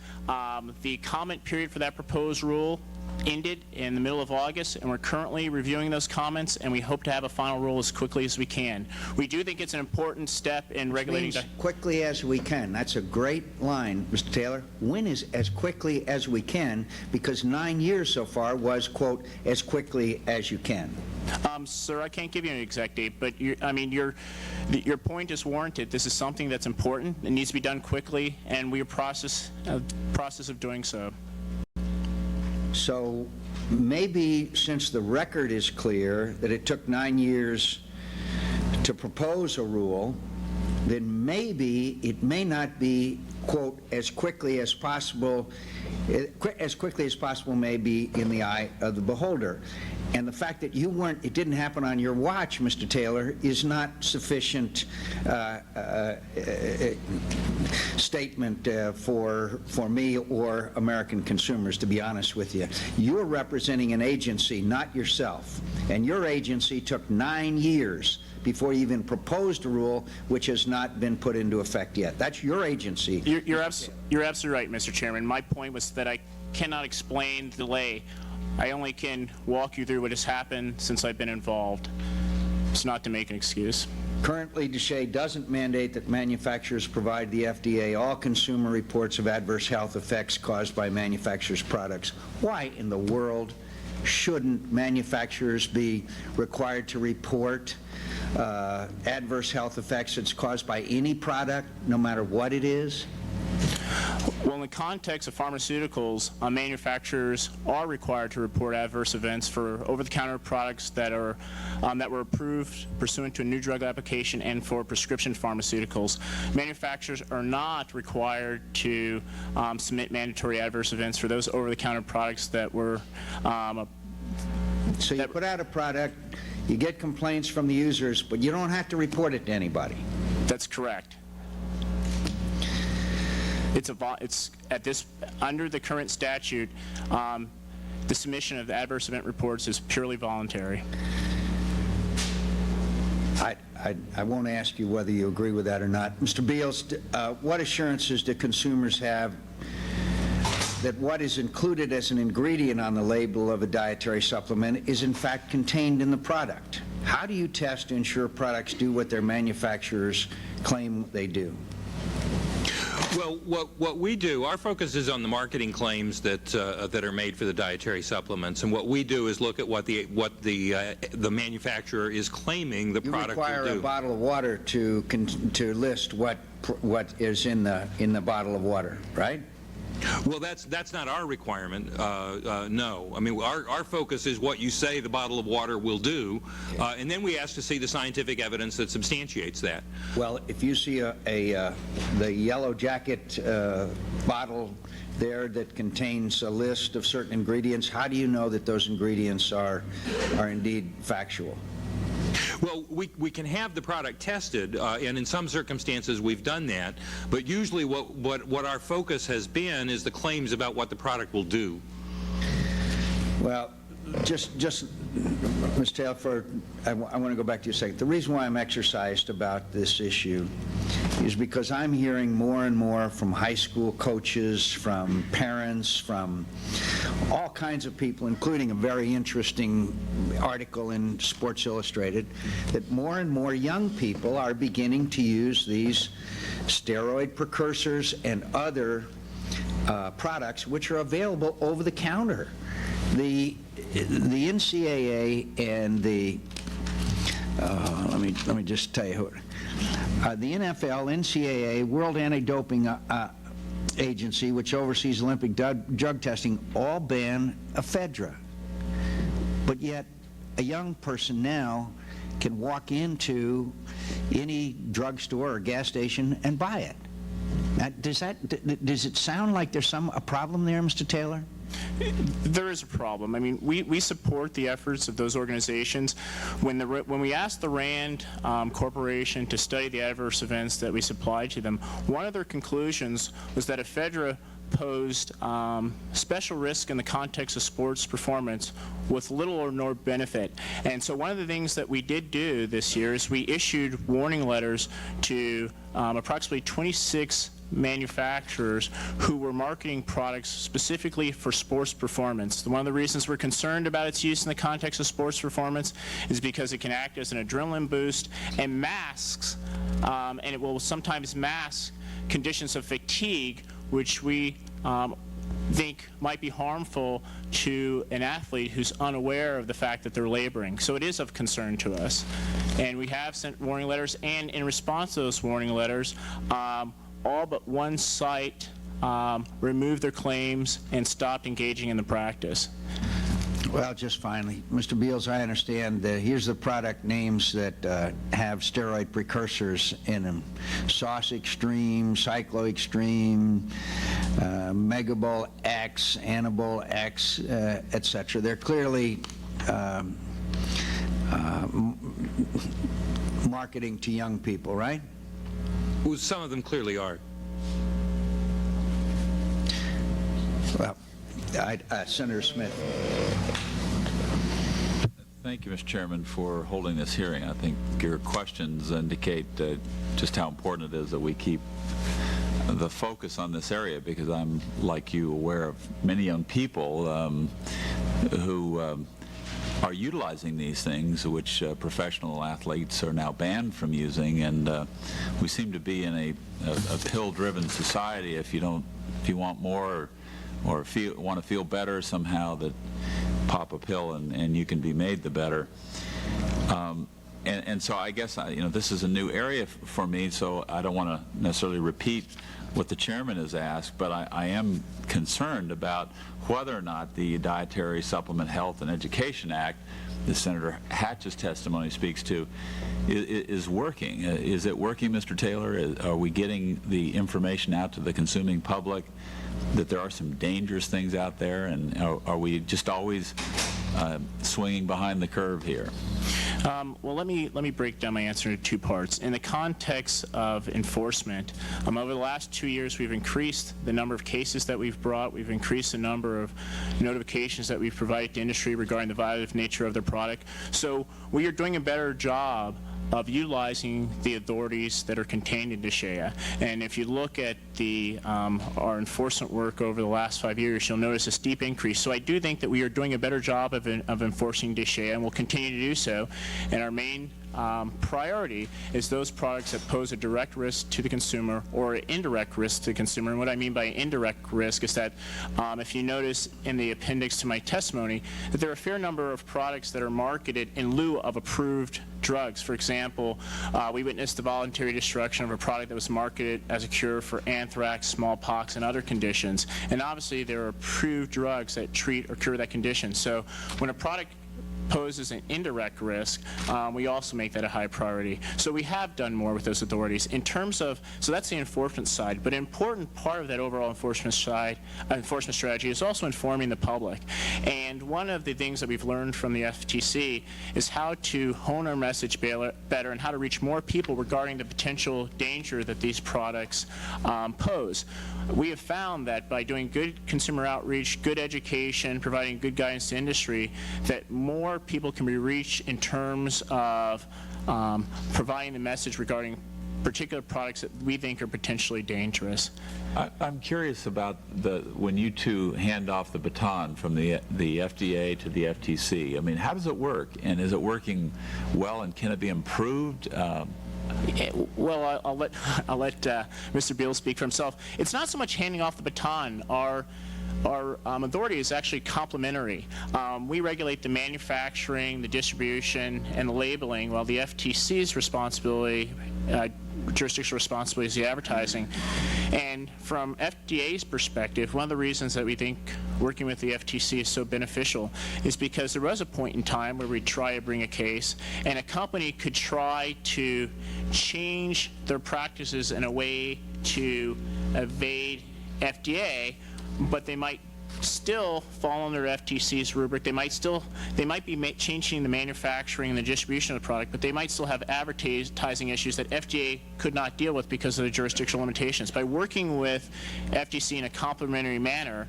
The comment period for that proposed rule ended in the middle of August, and we're currently reviewing those comments, and we hope to have a final rule as quickly as we can. We do think it's an important step in regulating... Which means quickly as we can. That's a great line, Mr. Taylor. When is as quickly as we can? Because 9 years so far was, quote, as quickly as you can. Sir, I can't give you an exact date, but your point is warranted. This is something that's important. It needs to be done quickly, and we are process of doing so. So maybe, since the record is clear that it took 9 years to propose a rule, then maybe it may not be, quote, as quickly as possible may be in the eye of the beholder. And the fact that it didn't happen on your watch, Mr. Taylor, is not sufficient statement for me or American consumers, to be honest with you. You're representing an agency, not yourself. And your agency took 9 years before you even proposed a rule which has not been put into effect yet. That's your agency. You're absolutely right, Mr. Chairman. My point was that I cannot explain the delay. I only can walk you through what has happened since I've been involved. It's not to make an excuse. Currently, DSHEA doesn't mandate that manufacturers provide the FDA all consumer reports of adverse health effects caused by manufacturers' products. Why in the world shouldn't manufacturers be required to report adverse health effects that's caused by any product, no matter what it is? Well, in the context of pharmaceuticals, manufacturers are required to report adverse events for over-the-counter products that were approved pursuant to a new drug application and for prescription pharmaceuticals. Manufacturers are not required to submit mandatory adverse events for those over-the-counter products that were... So you put out a product, you get complaints from the users, but you don't have to report it to anybody. That's correct. It's under the current statute, The submission of the adverse event reports is purely voluntary. I won't ask you whether you agree with that or not. Mr. Beals, what assurances do consumers have that what is included as an ingredient on the label of a dietary supplement is in fact contained in the product? How do you test to ensure products do what their manufacturers claim they do? Well, what we do, our focus is on the marketing claims that are made for the dietary supplements, and what we do is look at what the manufacturer is claiming the product will do. You require a bottle of water to list what is in the bottle of water, right? Well, that's not our requirement. No, I mean our focus is what you say the bottle of water will do, and then we ask to see the scientific evidence that substantiates that. Well, if you see the yellow jacket bottle there that contains a list of certain ingredients, how do you know that those ingredients are indeed factual? Well, we can have the product tested, and in some circumstances we've done that, but usually what our focus has been is the claims about what the product will do. Well, just Ms. Taylor, I want to go back to you a second. The reason why I'm exercised about this issue is because I'm hearing more and more from high school coaches, from parents, from all kinds of people, including a very interesting article in Sports Illustrated, that more and more young people are beginning to use these steroid precursors and other products which are available over the counter. The NCAA and the let me just tell you the NFL, NCAA, World Anti-Doping Agency, which oversees Olympic drug testing, all ban Ephedra. But yet, a young person now can walk into any drugstore or gas station and buy it. Now, does it sound like there's a problem there, Mr. Taylor? There is a problem. I mean, we support the efforts of those organizations. When we asked the RAND Corporation to study the adverse events that we supplied to them, one of their conclusions was that Ephedra posed special risk in the context of sports performance with little or no benefit. And so one of the things that we did do this year is we issued warning letters to approximately 26 manufacturers who were marketing products specifically for sports performance. One of the reasons we're concerned about its use in the context of sports performance is because it can act as an adrenaline boost and masks, and it will sometimes mask conditions of fatigue, which we think might be harmful to an athlete who's unaware of the fact that they're laboring. So it is of concern to us. And we have sent warning letters, and in response to those warning letters, all but one site removed their claims and stopped engaging in the practice. Well, just finally, Mr. Beals, I understand here's the product names that have steroid precursors in them: Sauce Extreme, Cyclo Extreme, Megabol X, Anabol X, etc. They're clearly marketing to young people, right? Well, some of them clearly are. Well, Senator Smith. Thank you, Mr. Chairman, for holding this hearing. I think your questions indicate just how important it is that we keep the focus on this area, because I'm, like you, aware of many young people who are utilizing these things, which professional athletes are now banned from using, and we seem to be in a pill-driven society. If you want more or want to feel better somehow, that pop a pill and you can be made the better. And so I guess this is a new area for me, so I don't want to necessarily repeat what the chairman has asked, but I am concerned about whether or not the Dietary Supplement Health and Education Act that Senator Hatch's testimony speaks to is working. Is it working, Mr. Taylor? Are we getting the information out to the consuming public that there are some dangerous things out there, and are we just always swinging behind the curve here? Well, let me break down my answer into two parts. In the context of enforcement, over the last 2 years, we've increased the number of cases that we've brought. We've increased the number of notifications that we've provided to industry regarding the violative nature of their product. So we are doing a better job of utilizing the authorities that are contained in DSHEA. And if you look at our enforcement work over the last 5 years, you'll notice a steep increase. So I do think that we are doing a better job of enforcing DSHEA, and we'll continue to do so. And our main priority is those products that pose a direct risk to the consumer or an indirect risk to the consumer. And what I mean by indirect risk is that if you notice in the appendix to my testimony that there are a fair number of products that are marketed in lieu of approved drugs. For example, we witnessed the voluntary destruction of a product that was marketed as a cure for anthrax, smallpox, and other conditions. And obviously there are approved drugs that treat or cure that condition. So when a product poses an indirect risk, we also make that a high priority. So we have done more with those authorities. In terms of, so that's the enforcement side, but an important part of that overall enforcement strategy is also informing the public. And one of the things that we've learned from the FTC is how to hone our message better and how to reach more people regarding the potential danger that these products pose. We have found that by doing good consumer outreach, good education, providing good guidance to industry, that more people can be reached in terms of providing the message regarding particular products that we think are potentially dangerous. I'm curious about when you two hand off the baton from the FDA to the FTC. I mean, how does it work? And is it working well, and can it be improved? Well, I'll let Mr. Beal speak for himself. It's not so much handing off the baton. Our authority is actually complementary. We regulate the manufacturing, the distribution, and the labeling, while the FTC's responsibility, jurisdictional responsibility, is the advertising. And from FDA's perspective, one of the reasons that we think working with the FTC is so beneficial is because there was a point in time where we'd try to bring a case, and a company could try to change their practices in a way to evade FDA, but they might still fall under FTC's rubric. They might be changing the manufacturing and the distribution of the product, but they might still have advertising issues that FDA could not deal with because of the jurisdictional limitations. By working with FTC in a complementary manner,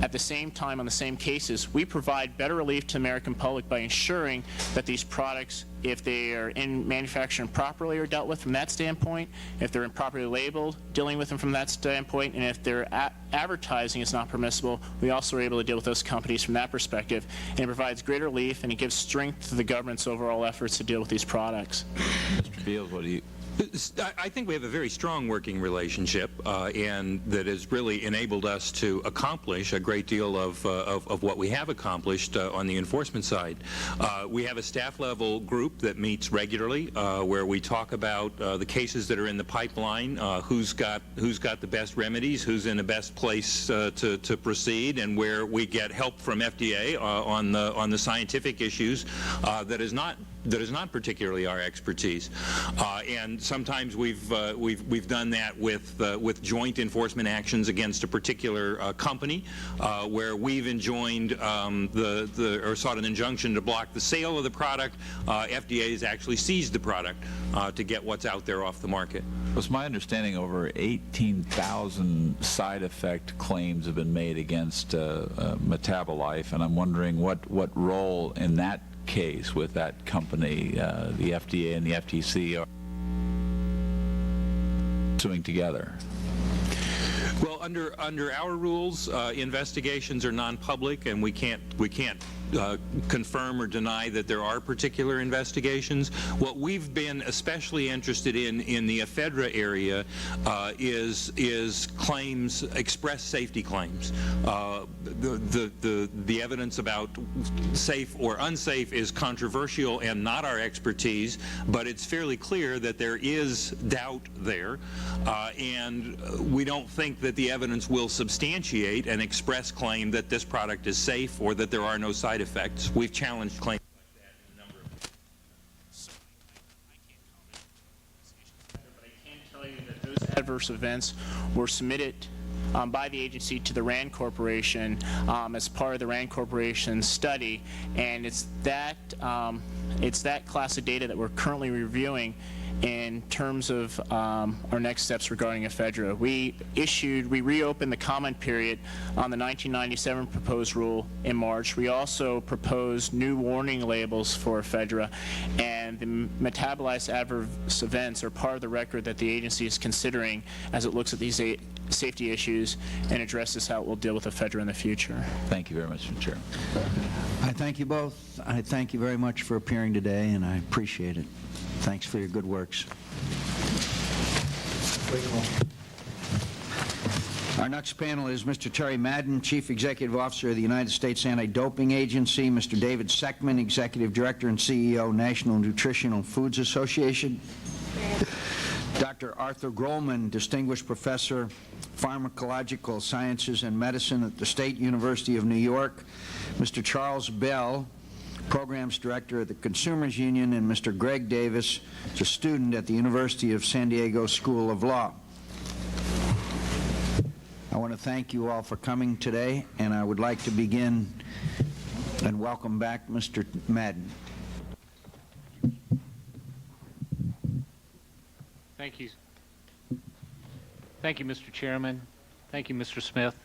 at the same time on the same cases, we provide better relief to the American public by ensuring that these products, if they are in manufacturing properly, are dealt with from that standpoint, if they're improperly labeled, dealing with them from that standpoint, and if their advertising is not permissible, we also are able to deal with those companies from that perspective. And it provides greater relief, and it gives strength to the government's overall efforts to deal with these products. Mr. Beals, what do you... I think we have a very strong working relationship, and that has really enabled us to accomplish a great deal of what we have accomplished on the enforcement side. We have a staff-level group that meets regularly, where we talk about the cases that are in the pipeline, who's got the best remedies, who's in the best place to proceed, and where we get help from FDA on the scientific issues that is not particularly our expertise, and sometimes we've done that with joint enforcement actions against a particular company, where we've enjoined or sought an injunction to block the sale of the product. FDA has actually seized the product to get what's out there off the market. It's my understanding over 18,000 side effect claims have been made against Metabolife, and I'm wondering what role in that case with that company, the FDA and the FTC, are suing together. Well, under our rules, investigations are non-public, and we can't confirm or deny that there are particular investigations. What we've been especially interested in the Ephedra area is claims, express safety claims. The evidence about safe or unsafe is controversial and not our expertise, but it's fairly clear that there is doubt there, and we don't think that the evidence will substantiate an express claim that this product is safe or that there are no side effects. We've challenged claims like that in a number of So I can't comment on investigations, but I can tell you that those adverse events were submitted by the agency to the RAND Corporation as part of the RAND Corporation study, and it's that class of data that we're currently reviewing in terms of our next steps regarding Ephedra. We reopened the comment period on the 1997 proposed rule in March. We also proposed new warning labels for Ephedra, and the metabolized adverse events are part of the record that the agency is considering as it looks at these safety issues and addresses how it will deal with Ephedra in the future. Thank you very much, Mr. Chair. I thank you both. I thank you very much for appearing today, and I appreciate it. Thanks for your good works. Our next panel is Mr. Terry Madden, Chief Executive Officer of the United States Anti-Doping Agency, Mr. David Seckman, Executive Director and CEO, National Nutritional Foods Association, Dr. Arthur Grollman, Distinguished Professor, Pharmacological Sciences and Medicine at the State University of New York, Mr. Charles Bell, Programs Director at the Consumers Union, and Mr. Greg Davis, a student at the University of San Diego School of Law. I want to thank you all for coming today, and I would like to begin and welcome back Mr. Madden. Thank you. Thank you, Mr. Chairman. Thank you, Mr. Smith.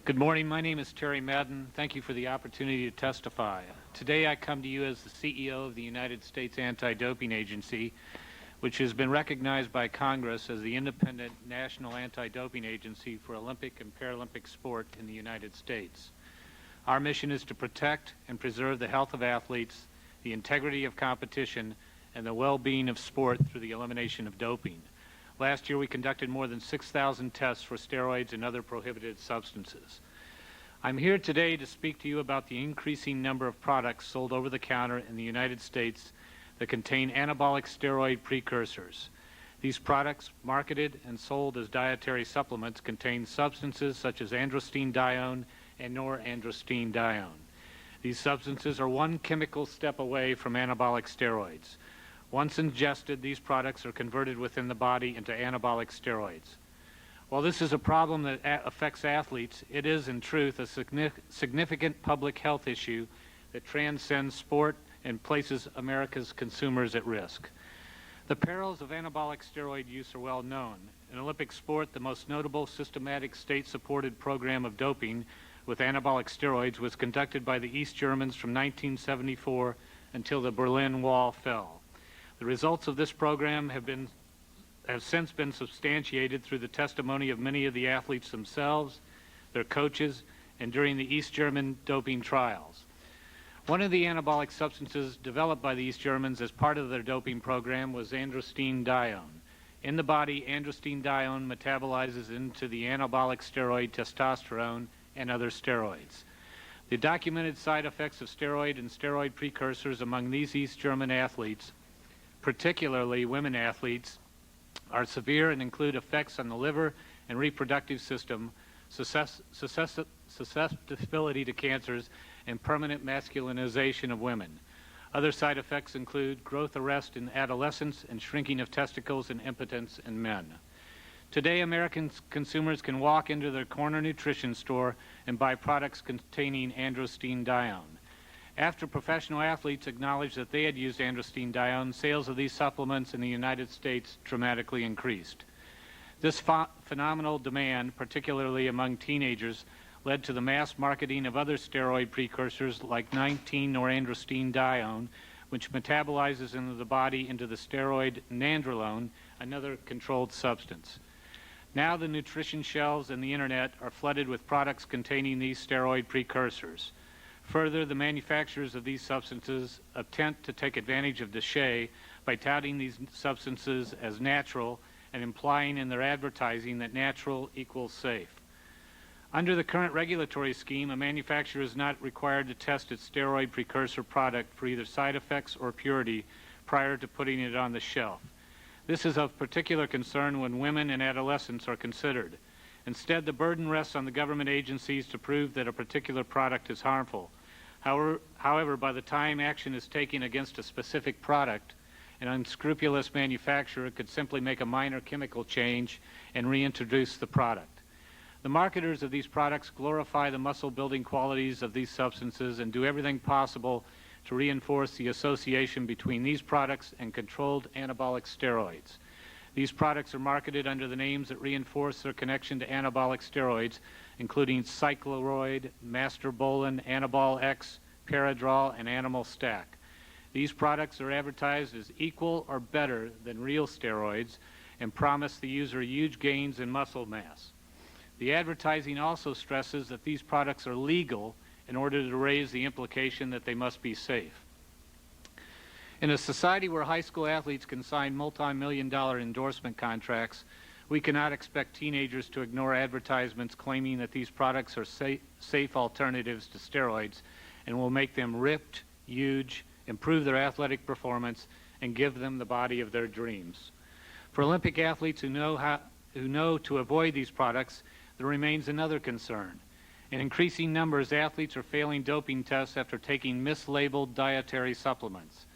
Good morning. My name is Terry Madden. Thank you for the opportunity to testify. Today I come to you as the CEO of the United States Anti-Doping Agency, which has been recognized by Congress as the independent national anti-doping agency for Olympic and Paralympic sport in the United States. Our mission is to protect and preserve the health of athletes, the integrity of competition, and the well-being of sport through the elimination of doping. Last year, we conducted more than 6,000 tests for steroids and other prohibited substances. I'm here today to speak to you about the increasing number of products sold over the counter in the United States that contain anabolic steroid precursors. These products, marketed and sold as dietary supplements, contain substances such as androstenedione and norandrostenedione. These substances are one chemical step away from anabolic steroids. Once ingested, these products are converted within the body into anabolic steroids. While this is a problem that affects athletes, it is, in truth, a significant public health issue that transcends sport and places America's consumers at risk. The perils of anabolic steroid use are well known. In Olympic sport, the most notable systematic state-supported program of doping with anabolic steroids was conducted by the East Germans from 1974 until the Berlin Wall fell. The results of this program have since been substantiated through the testimony of many of the athletes themselves, their coaches, and during the East German doping trials. One of the anabolic substances developed by the East Germans as part of their doping program was androstenedione. In the body, androstenedione metabolizes into the anabolic steroid testosterone and other steroids. The documented side effects of steroid and steroid precursors among these East German athletes, particularly women athletes, are severe and include effects on the liver and reproductive system, susceptibility to cancers, and permanent masculinization of women. Other side effects include growth arrest in adolescents and shrinking of testicles and impotence in men. Today, American consumers can walk into their corner nutrition store and buy products containing androstenedione. After professional athletes acknowledged that they had used androstenedione, sales of these supplements in the United States dramatically increased. This phenomenal demand, particularly among teenagers, led to the mass marketing of other steroid precursors like 19-norandrostenedione, which metabolizes into the body into the steroid nandrolone, another controlled substance. Now the nutrition shelves and the internet are flooded with products containing these steroid precursors. Further, the manufacturers of these substances attempt to take advantage of DSHEA by touting these substances as natural and implying in their advertising that natural equals safe. Under the current regulatory scheme, a manufacturer is not required to test its steroid precursor product for either side effects or purity prior to putting it on the shelf. This is of particular concern when women and adolescents are considered. Instead, the burden rests on the government agencies to prove that a particular product is harmful. However, by the time action is taken against a specific product, an unscrupulous manufacturer could simply make a minor chemical change and reintroduce the product. The marketers of these products glorify the muscle-building qualities of these substances and do everything possible to reinforce the association between these products and controlled anabolic steroids. These products are marketed under the names that reinforce their connection to anabolic steroids, including cycloroid, masterbolin, Anabol X, Paradrol, and Animal Stack. These products are advertised as equal or better than real steroids and promise the user huge gains in muscle mass. The advertising also stresses that these products are legal in order to raise the implication that they must be safe. In a society where high school athletes can sign multi-million-dollar endorsement contracts, we cannot expect teenagers to ignore advertisements claiming that these products are safe alternatives to steroids and will make them ripped, huge, improve their athletic performance, and give them the body of their dreams. For Olympic athletes who know to avoid these products, there remains another concern. In increasing numbers, athletes are failing doping tests after taking mislabeled dietary supplements.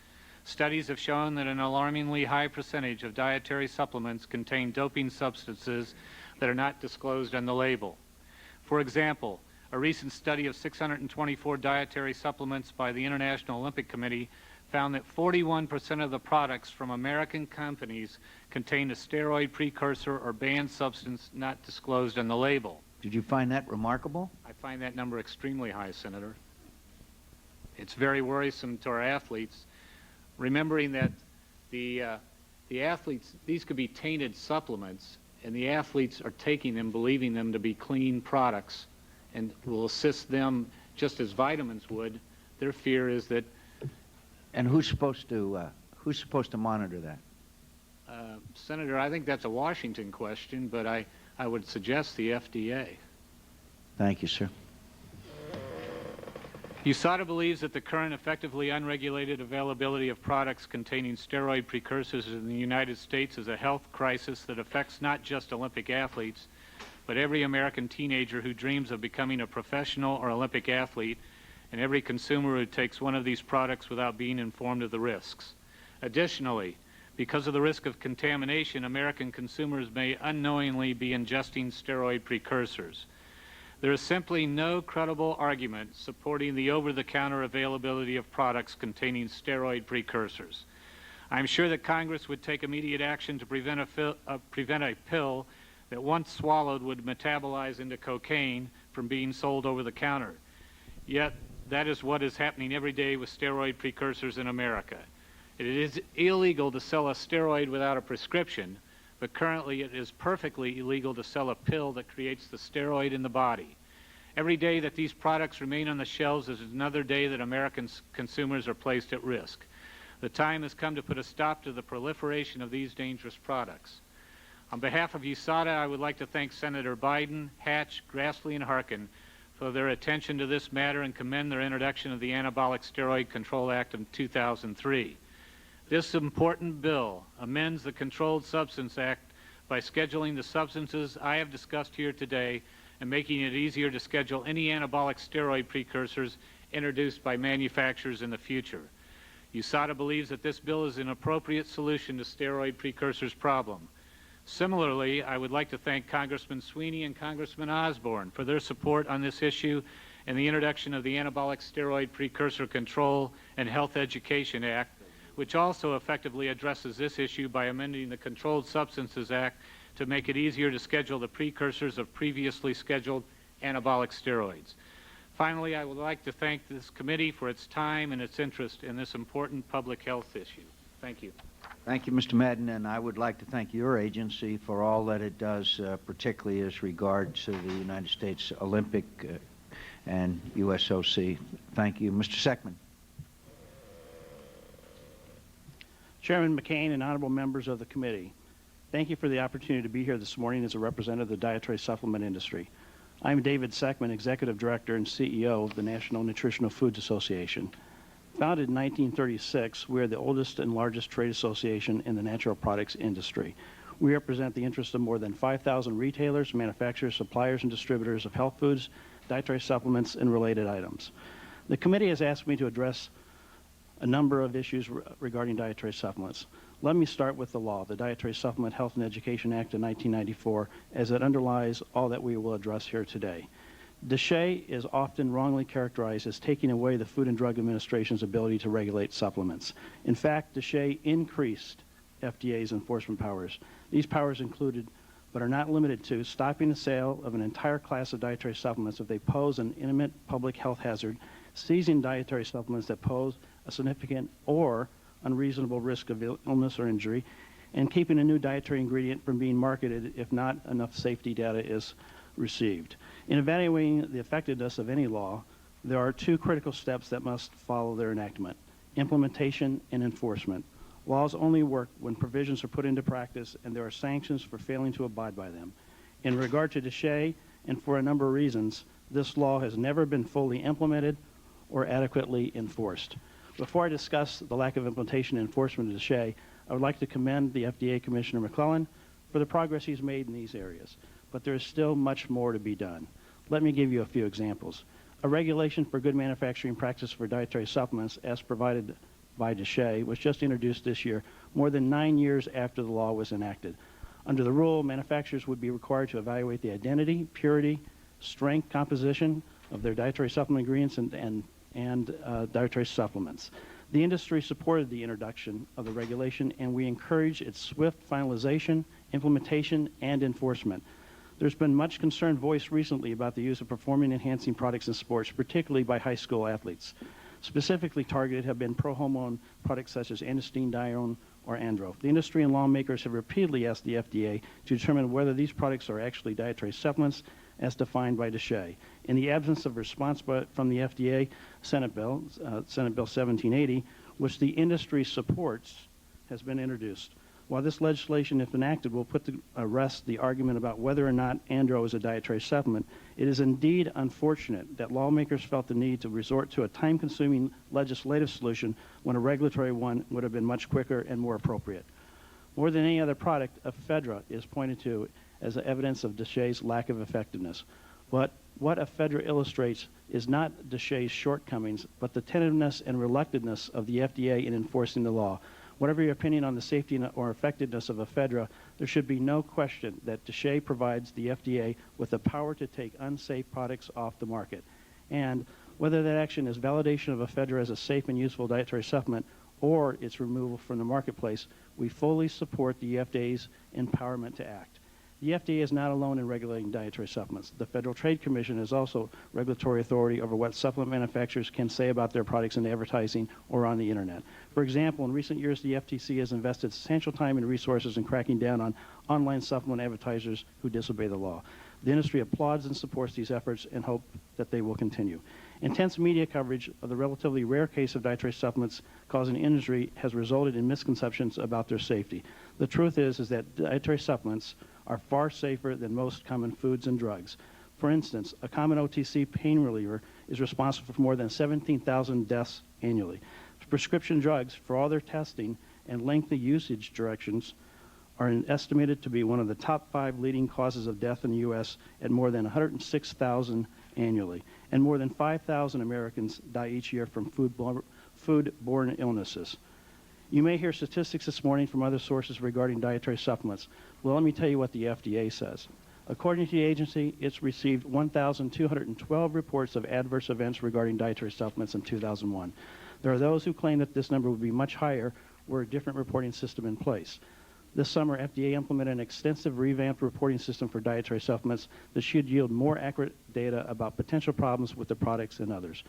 Studies have shown that an alarmingly high percentage of dietary supplements contain doping substances that are not disclosed on the label. For example, a recent study of 624 dietary supplements by the International Olympic Committee found that 41% of the products from American companies contain a steroid precursor or banned substance not disclosed on the label. Did you find that remarkable? I find that number extremely high, Senator. It's very worrisome to our athletes, remembering that the athletes, these could be tainted supplements, and the athletes are taking them, believing them to be clean products, and will assist them just as vitamins would. Their fear is that. And who's supposed to monitor that? Senator, I think that's a Washington question, but I would suggest the FDA. Thank you, sir. USADA believes that the current effectively unregulated availability of products containing steroid precursors in the United States is a health crisis that affects not just Olympic athletes, but every American teenager who dreams of becoming a professional or Olympic athlete, and every consumer who takes one of these products without being informed of the risks. Additionally, because of the risk of contamination, American consumers may unknowingly be ingesting steroid precursors. There is simply no credible argument supporting the over-the-counter availability of products containing steroid precursors. I'm sure that Congress would take immediate action to prevent a pill that once swallowed would metabolize into cocaine from being sold over the counter. Yet, that is what is happening every day with steroid precursors in America. It is illegal to sell a steroid without a prescription, but currently it is perfectly illegal to sell a pill that creates the steroid in the body. Every day that these products remain on the shelves is another day that American consumers are placed at risk. The time has come to put a stop to the proliferation of these dangerous products. On behalf of USADA, I would like to thank Senator Biden, Hatch, Grassley, and Harkin for their attention to this matter and commend their introduction of the Anabolic Steroid Control Act of 2003. This important bill amends the Controlled Substance Act by scheduling the substances I have discussed here today and making it easier to schedule any anabolic steroid precursors introduced by manufacturers in the future. USADA believes that this bill is an appropriate solution to steroid precursors problem. Similarly, I would like to thank Congressman Sweeney and Congressman Osborne for their support on this issue and the introduction of the Anabolic Steroid Precursor Control and Health Education Act, which also effectively addresses this issue by amending the Controlled Substances Act to make it easier to schedule the precursors of previously scheduled anabolic steroids. Finally, I would like to thank this committee for its time and its interest in this important public health issue. Thank you. Thank you, Mr. Madden, and I would like to thank your agency for all that it does, particularly as regards to the United States Olympic and USOC. Thank you. Mr. Seckman. Chairman McCain and honorable members of the committee, thank you for the opportunity to be here this morning as a representative of the dietary supplement industry. I'm David Seckman, Executive Director and CEO of the National Nutritional Foods Association. Founded in 1936, we are the oldest and largest trade association in the natural products industry. We represent the interests of more than 5,000 retailers, manufacturers, suppliers, and distributors of health foods, dietary supplements, and related items. The committee has asked me to address a number of issues regarding dietary supplements. Let me start with the law, the Dietary Supplement Health and Education Act of 1994, as it underlies all that we will address here today. DSHEA is often wrongly characterized as taking away the Food and Drug Administration's ability to regulate supplements. In fact, DSHEA increased FDA's enforcement powers. These powers included, but are not limited to, stopping the sale of an entire class of dietary supplements if they pose an imminent public health hazard, seizing dietary supplements that pose a significant or unreasonable risk of illness or injury, and keeping a new dietary ingredient from being marketed if not enough safety data is received. In evaluating the effectiveness of any law, there are two critical steps that must follow their enactment: implementation and enforcement. Laws only work when provisions are put into practice and there are sanctions for failing to abide by them. In regard to DSHEA, and for a number of reasons, this law has never been fully implemented or adequately enforced. Before I discuss the lack of implementation and enforcement of DSHEA, I would like to commend the FDA Commissioner McClellan for the progress he's made in these areas. But there is still much more to be done. Let me give you a few examples. A regulation for good manufacturing practice for dietary supplements, as provided by DSHEA, was just introduced this year, more than 9 years after the law was enacted. Under the rule, manufacturers would be required to evaluate the identity, purity, strength, composition of their dietary supplement ingredients and dietary supplements. The industry supported the introduction of the regulation, and we encourage its swift finalization, implementation, and enforcement. There's been much concern voiced recently about the use of performance-enhancing products in sports, particularly by high school athletes. Specifically targeted have been pro-hormone products such as androstenedione or andro. The industry and lawmakers have repeatedly asked the FDA to determine whether these products are actually dietary supplements as defined by DSHEA. In the absence of response from the FDA, Senate Bill 1780, which the industry supports, has been introduced. While this legislation, if enacted, will put to rest the argument about whether or not andro is a dietary supplement, it is indeed unfortunate that lawmakers felt the need to resort to a time-consuming legislative solution when a regulatory one would have been much quicker and more appropriate. More than any other product, Ephedra is pointed to as evidence of DSHEA's lack of effectiveness. But what Ephedra illustrates is not DSHEA's shortcomings, but the tentativeness and reluctantness of the FDA in enforcing the law. Whatever your opinion on the safety or effectiveness of Ephedra, there should be no question that DSHEA provides the FDA with the power to take unsafe products off the market. And whether that action is validation of Ephedra as a safe and useful dietary supplement or its removal from the marketplace, we fully support the FDA's empowerment to act. The FDA is not alone in regulating dietary supplements. The Federal Trade Commission is also regulatory authority over what supplement manufacturers can say about their products in advertising or on the internet. For example, in recent years, the FTC has invested substantial time and resources in cracking down on online supplement advertisers who disobey the law. The industry applauds and supports these efforts and hope that they will continue. Intense media coverage of the relatively rare case of dietary supplements causing injury has resulted in misconceptions about their safety. The truth is that dietary supplements are far safer than most common foods and drugs. For instance, a common OTC pain reliever is responsible for more than 17,000 deaths annually. Prescription drugs, for all their testing and lengthy usage directions, are estimated to be one of the top 5 leading causes of death in the U.S. at more than 106,000 annually. And more than 5,000 Americans die each year from foodborne illnesses. You may hear statistics this morning from other sources regarding dietary supplements. Well, let me tell you what the FDA says. According to the agency, it's received 1,212 reports of adverse events regarding dietary supplements in 2001. There are those who claim that this number would be much higher were a different reporting system in place. This summer, FDA implemented an extensive revamped reporting system for dietary supplements that should yield more accurate data about potential problems with the products and others.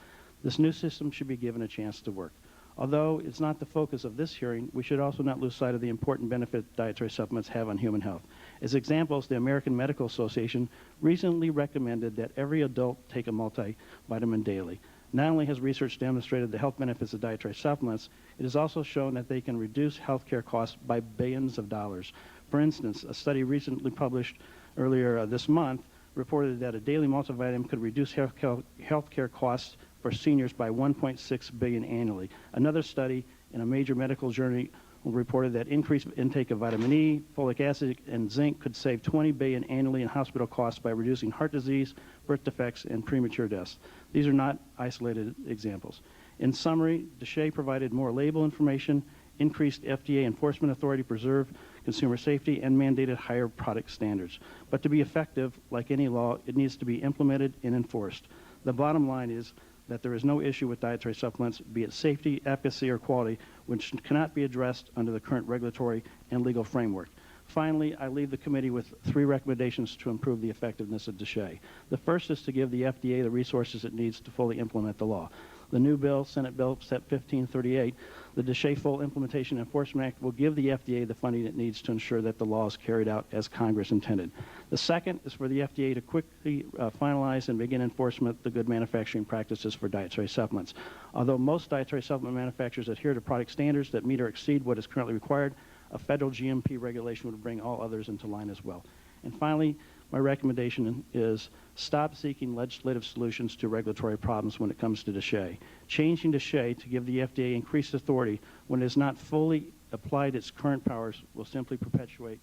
This new system should be given a chance to work. Although it's not the focus of this hearing, we should also not lose sight of the important benefit dietary supplements have on human health. As examples, the American Medical Association recently recommended that every adult take a multivitamin daily. Not only has research demonstrated the health benefits of dietary supplements, it has also shown that they can reduce healthcare costs by billions of dollars. For instance, a study recently published earlier this month reported that a daily multivitamin could reduce healthcare costs for seniors by $1.6 billion annually. Another study in a major medical journal reported that increased intake of vitamin E, folic acid, and zinc could save $20 billion annually in hospital costs by reducing heart disease, birth defects, and premature deaths. These are not isolated examples. In summary, DSHEA provided more label information increased FDA enforcement authority to preserve consumer safety, and mandated higher product standards. But to be effective, like any law, it needs to be implemented and enforced. The bottom line is that there is no issue with dietary supplements, be it safety, efficacy, or quality, which cannot be addressed under the current regulatory and legal framework. Finally, I leave the committee with 3 recommendations to improve the effectiveness of DSHEA. The first is to give the FDA the resources it needs to fully implement the law. The new bill, Senate Bill SEP 1538, the DSHEA Full Implementation Enforcement Act, will give the FDA the funding it needs to ensure that the law is carried out as Congress intended. The second is for the FDA to quickly finalize and begin enforcement of the good manufacturing practices for dietary supplements. Although most dietary supplement manufacturers adhere to product standards that meet or exceed what is currently required, a federal GMP regulation would bring all others into line as well. And finally, my recommendation is stop seeking legislative solutions to regulatory problems when it comes to DSHEA. Changing DSHEA to give the FDA increased authority when it has not fully applied its current powers will simply perpetuate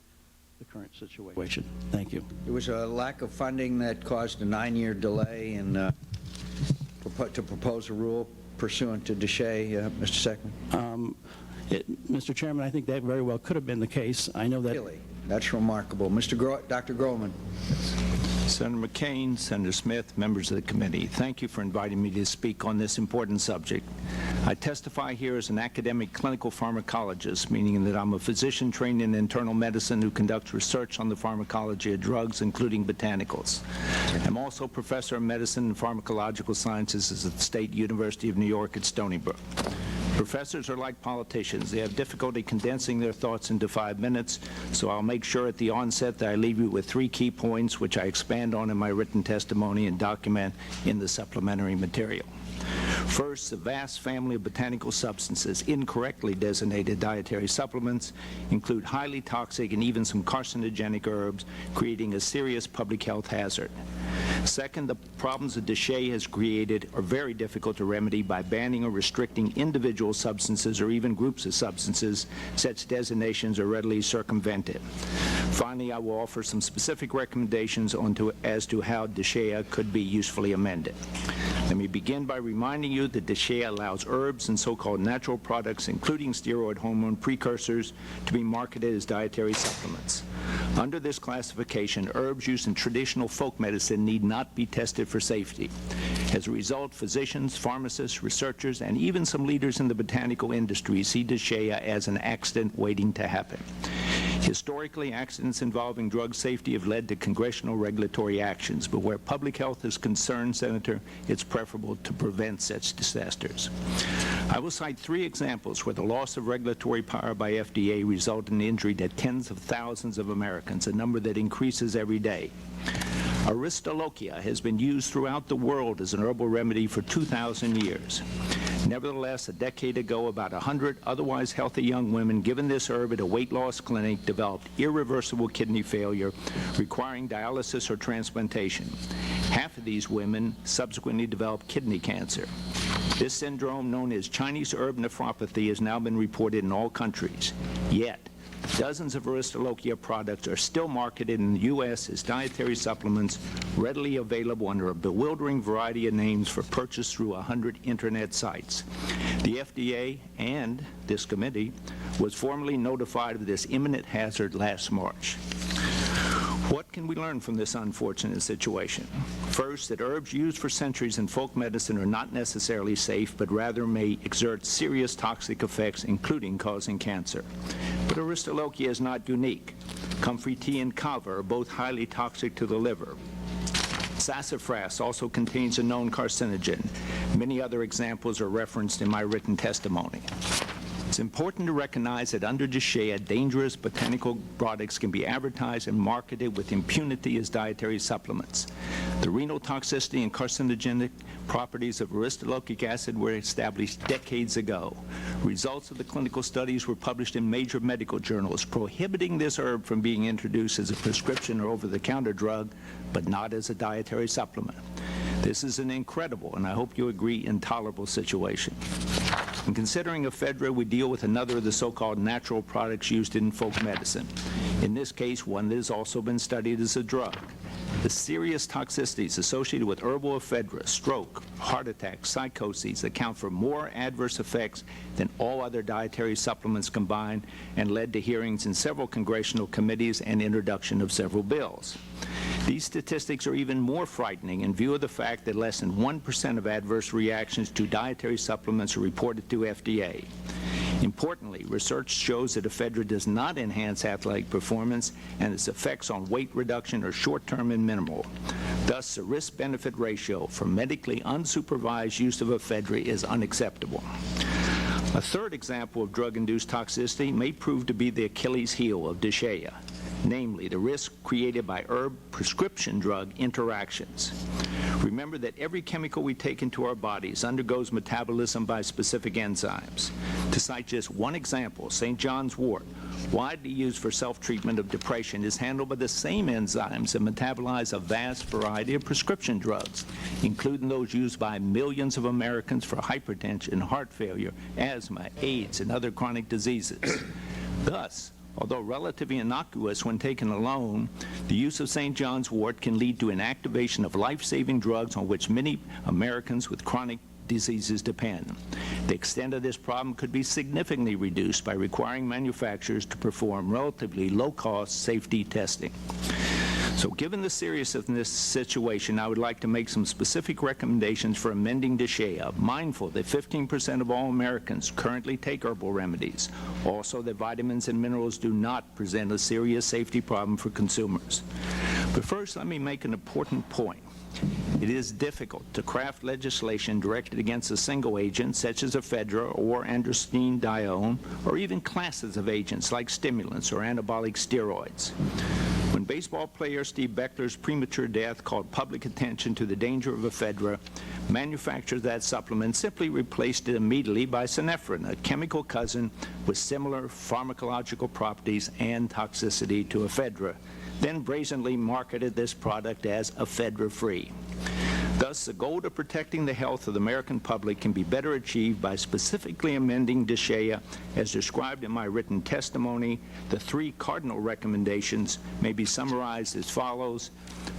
the current situation. Thank you. There was a lack of funding that caused a 9-year delay in to propose a rule pursuant to DSHEA, Mr. Seckman. Mr. Chairman, I think that very well could have been the case. I know that. Really? That's remarkable. Dr. Grollman. Senator McCain, Senator Smith, members of the committee, thank you for inviting me to speak on this important subject. I testify here as an academic clinical pharmacologist, meaning that I'm a physician trained in internal medicine who conducts research on the pharmacology of drugs, including botanicals. I'm also professor of medicine and pharmacological sciences at the State University of New York at Stony Brook. Professors are like politicians. They have difficulty condensing their thoughts into 5 minutes, so I'll make sure at the onset that I leave you with 3 key points, which I expand on in my written testimony and document in the supplementary material. First, the vast family of botanical substances incorrectly designated dietary supplements include highly toxic and even some carcinogenic herbs, creating a serious public health hazard. Second, the problems that DSHEA has created are very difficult to remedy by banning or restricting individual substances or even groups of substances. Such designations are readily circumvented. Finally, I will offer some specific recommendations as to how DSHEA could be usefully amended. Let me begin by reminding you that DSHEA allows herbs and so-called natural products, including steroid hormone precursors, to be marketed as dietary supplements. Under this classification, herbs used in traditional folk medicine need not be tested for safety. As a result, physicians, pharmacists, researchers, and even some leaders in the botanical industry see DSHEA as an accident waiting to happen. Historically, accidents involving drug safety have led to congressional regulatory actions, but where public health is concerned, Senator, it's preferable to prevent such disasters. I will cite 3 examples where the loss of regulatory power by FDA resulted in injury to tens of thousands of Americans, a number that increases every day. Aristolochia has been used throughout the world as an herbal remedy for 2,000 years. Nevertheless, a decade ago, about 100 otherwise healthy young women given this herb at a weight loss clinic developed irreversible kidney failure, requiring dialysis or transplantation. Half of these women subsequently developed kidney cancer. This syndrome, known as Chinese herb nephropathy, has now been reported in all countries. Yet, dozens of Aristolochia products are still marketed in the U.S. as dietary supplements, readily available under a bewildering variety of names for purchase through 100 internet sites. The FDA and this committee was formally notified of this imminent hazard last March. What can we learn from this unfortunate situation? First, that herbs used for centuries in folk medicine are not necessarily safe, but rather may exert serious toxic effects, including causing cancer. But Aristolochia is not unique. Comfrey tea and kava are both highly toxic to the liver. Sassafras also contains a known carcinogen. Many other examples are referenced in my written testimony. It's important to recognize that under DSHEA, dangerous botanical products can be advertised and marketed with impunity as dietary supplements. The renal toxicity and carcinogenic properties of aristolochic acid were established decades ago. Results of the clinical studies were published in major medical journals, prohibiting this herb from being introduced as a prescription or over-the-counter drug, but not as a dietary supplement. This is an incredible, and I hope you agree, intolerable situation. In considering Ephedra, we deal with another of the so-called natural products used in folk medicine. In this case, one that has also been studied as a drug. The serious toxicities associated with herbal ephedra, stroke, heart attack, psychoses account for more adverse effects than all other dietary supplements combined and led to hearings in several congressional committees and introduction of several bills. These statistics are even more frightening in view of the fact that less than 1% of adverse reactions to dietary supplements are reported to FDA. Importantly, research shows that ephedra does not enhance athletic performance, and its effects on weight reduction are short-term and minimal. Thus, the risk-benefit ratio for medically unsupervised use of ephedra is unacceptable. A third example of drug-induced toxicity may prove to be the Achilles heel of DSHEA, namely the risk created by herb prescription drug interactions. Remember that every chemical we take into our bodies undergoes metabolism by specific enzymes. To cite just one example, St. John's wort, widely used for self-treatment of depression, is handled by the same enzymes that metabolize a vast variety of prescription drugs, including those used by millions of Americans for hypertension, heart failure, asthma, AIDS, and other chronic diseases. Thus, although relatively innocuous when taken alone, the use of St. John's wort can lead to inactivation of life-saving drugs on which many Americans with chronic diseases depend. The extent of this problem could be significantly reduced by requiring manufacturers to perform relatively low-cost safety testing. So given the seriousness of this situation, I would like to make some specific recommendations for amending DSHEA, mindful that 15% of all Americans currently take herbal remedies. Also, that vitamins and minerals do not present a serious safety problem for consumers. But first, let me make an important point. It is difficult to craft legislation directed against a single agent, such as ephedra or androstenedione, or even classes of agents like stimulants or anabolic steroids. When baseball player Steve Beckler's premature death called public attention to the danger of ephedra, manufacturers of that supplement simply replaced it immediately by synephrine, a chemical cousin with similar pharmacological properties and toxicity to ephedra, then brazenly marketed this product as ephedra-free. Thus, the goal of protecting the health of the American public can be better achieved by specifically amending DSHEA as described in my written testimony. The three cardinal recommendations may be summarized as follows.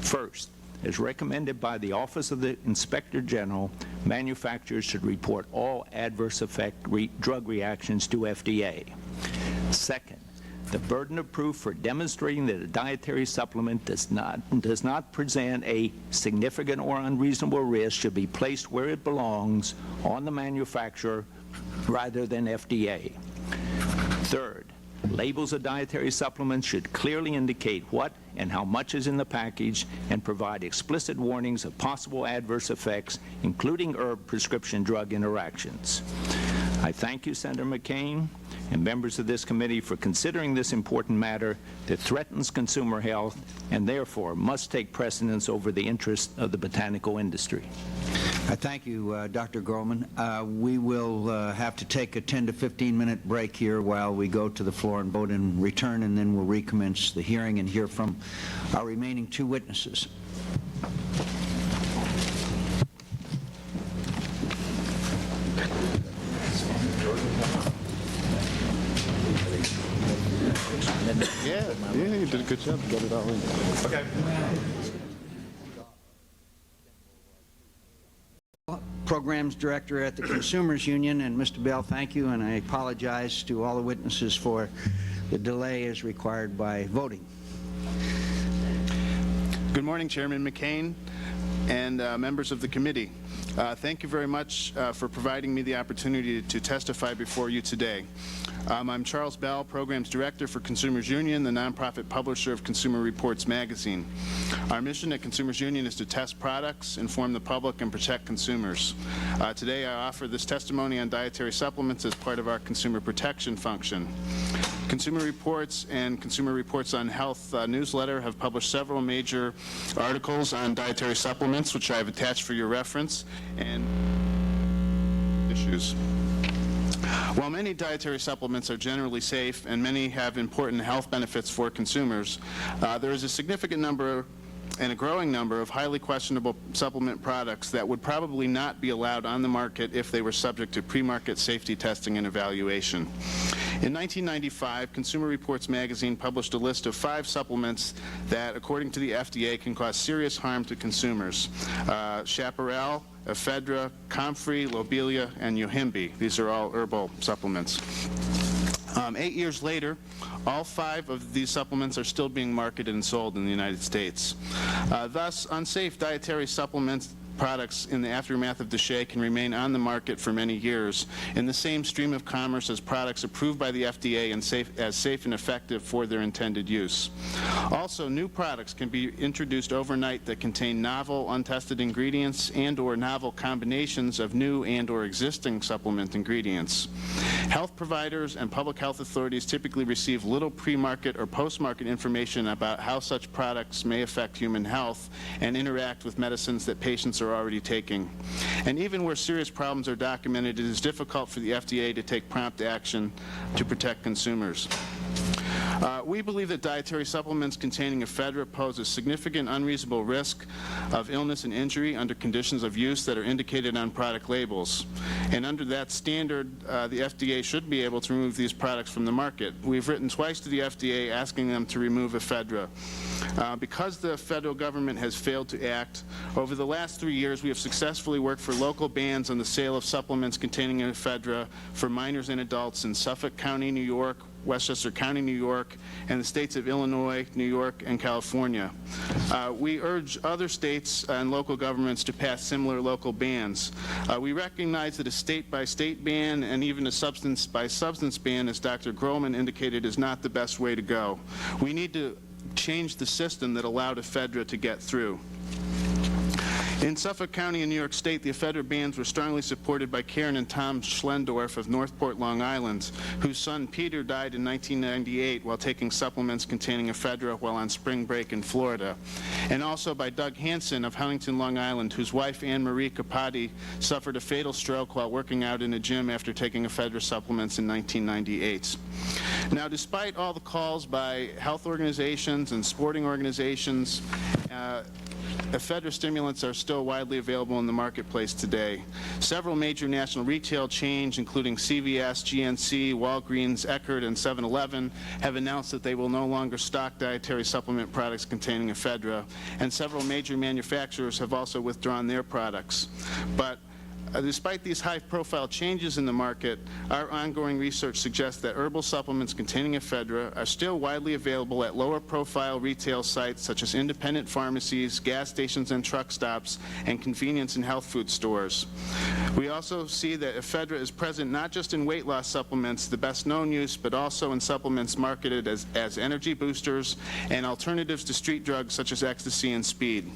First, as recommended by the Office of the Inspector General, manufacturers should report all adverse effect drug reactions to FDA. Second, the burden of proof for demonstrating that a dietary supplement does not present a significant or unreasonable risk should be placed where it belongs, on the manufacturer rather than FDA. Third, labels of dietary supplements should clearly indicate what and how much is in the package and provide explicit warnings of possible adverse effects, including herb prescription drug interactions. I thank you, Senator McCain, and members of this committee for considering this important matter that threatens consumer health and therefore must take precedence over the interests of the botanical industry. I thank you, Dr. Grollman. We will have to take a 10 to 15-minute break here while we go to the floor and vote and return, and then we'll recommence the hearing and hear from our remaining two witnesses. Yeah, you did a good job. Got it all in. Okay. Programs Director at the Consumers Union, and Mr. Bell, thank you, and I apologize to all the witnesses for the delay as required by voting. Good morning, Chairman McCain and members of the committee. Thank you very much for providing me the opportunity to testify before you today. I'm Charles Bell, Programs Director for Consumers Union, the nonprofit publisher of Consumer Reports magazine. Our mission at Consumers Union is to test products, inform the public, and protect consumers. Today I offer this testimony on dietary supplements as part of our consumer protection function. Consumer Reports and Consumer Reports on Health newsletter have published several major articles on dietary supplements, which I have attached for your reference, and issues. While many dietary supplements are generally safe and many have important health benefits for consumers, there is a significant number and a growing number of highly questionable supplement products that would probably not be allowed on the market if they were subject to pre-market safety testing and evaluation. In 1995, Consumer Reports magazine published a list of 5 supplements that, according to the FDA, can cause serious harm to consumers. Chaparral, Ephedra, Comfrey, Lobelia, and Yohimbe. These are all herbal supplements. 8 years later, all 5 of these supplements are still being marketed and sold in the United States. Thus, unsafe dietary supplements products in the aftermath of DSHEA can remain on the market for many years in the same stream of commerce as products approved by the FDA and as safe and effective for their intended use. Also, new products can be introduced overnight that contain novel, untested ingredients and/or novel combinations of new and/or existing supplement ingredients. Health providers and public health authorities typically receive little pre-market or post-market information about how such products may affect human health and interact with medicines that patients are already taking. And even where serious problems are documented, it is difficult for the FDA to take prompt action to protect consumers. We believe that dietary supplements containing Ephedra pose a significant unreasonable risk of illness and injury under conditions of use that are indicated on product labels. And under that standard, the FDA should be able to remove these products from the market. We've written twice to the FDA asking them to remove Ephedra. Because the federal government has failed to act, over the last 3 years we have successfully worked for local bans on the sale of supplements containing Ephedra for minors and adults in Suffolk County, New York, Westchester County, New York, and the states of Illinois, New York, and California. We urge other states and local governments to pass similar local bans. We recognize that a state-by-state ban and even a substance-by-substance ban, as Dr. Grollman indicated, is not the best way to go. We need to change the system that allowed Ephedra to get through. In Suffolk County and New York State, the Ephedra bans were strongly supported by Karen and Tom Schlendorf of Northport, Long Island, whose son Peter died in 1998 while taking supplements containing Ephedra while on spring break in Florida, and also by Doug Hansen of Huntington, Long Island, whose wife Anne Marie Capati suffered a fatal stroke while working out in a gym after taking Ephedra supplements in 1998. Now, despite all the calls by health organizations and sporting organizations, Ephedra stimulants are still widely available in the marketplace today. Several major national retail chains, including CVS, GNC, Walgreens, Eckerd, and 7-Eleven, have announced that they will no longer stock dietary supplement products containing Ephedra, and several major manufacturers have also withdrawn their products. But despite these high-profile changes in the market, our ongoing research suggests that herbal supplements containing Ephedra are still widely available at lower-profile retail sites such as independent pharmacies, gas stations and truck stops, and convenience and health food stores. We also see that Ephedra is present not just in weight loss supplements, the best-known use, but also in supplements marketed as energy boosters and alternatives to street drugs such as ecstasy and speed.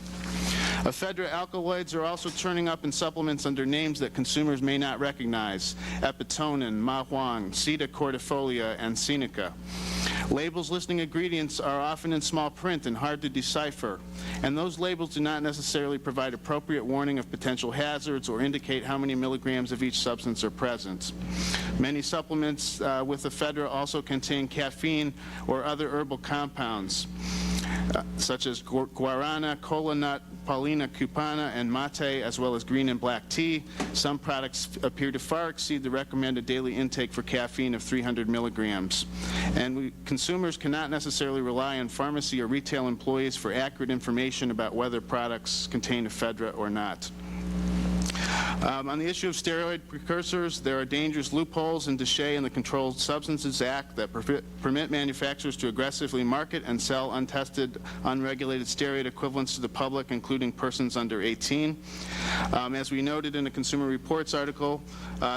Ephedra alkaloids are also turning up in supplements under names that consumers may not recognize: Epitonin, Mahuang, Sita cordifolia, and Seneca. Labels listing ingredients are often in small print and hard to decipher, and those labels do not necessarily provide appropriate warning of potential hazards or indicate how many milligrams of each substance are present. Many supplements with Ephedra also contain caffeine or other herbal compounds, such as guarana, kola nut, Paulina cupana, and mate, as well as green and black tea. Some products appear to far exceed the recommended daily intake for caffeine of 300 milligrams. And consumers cannot necessarily rely on pharmacy or retail employees for accurate information about whether products contain Ephedra or not. On the issue of steroid precursors, there are dangerous loopholes in DSHEA and the Controlled Substances Act that permit manufacturers to aggressively market and sell untested, unregulated steroid equivalents to the public, including persons under 18. As we noted in a Consumer Reports article,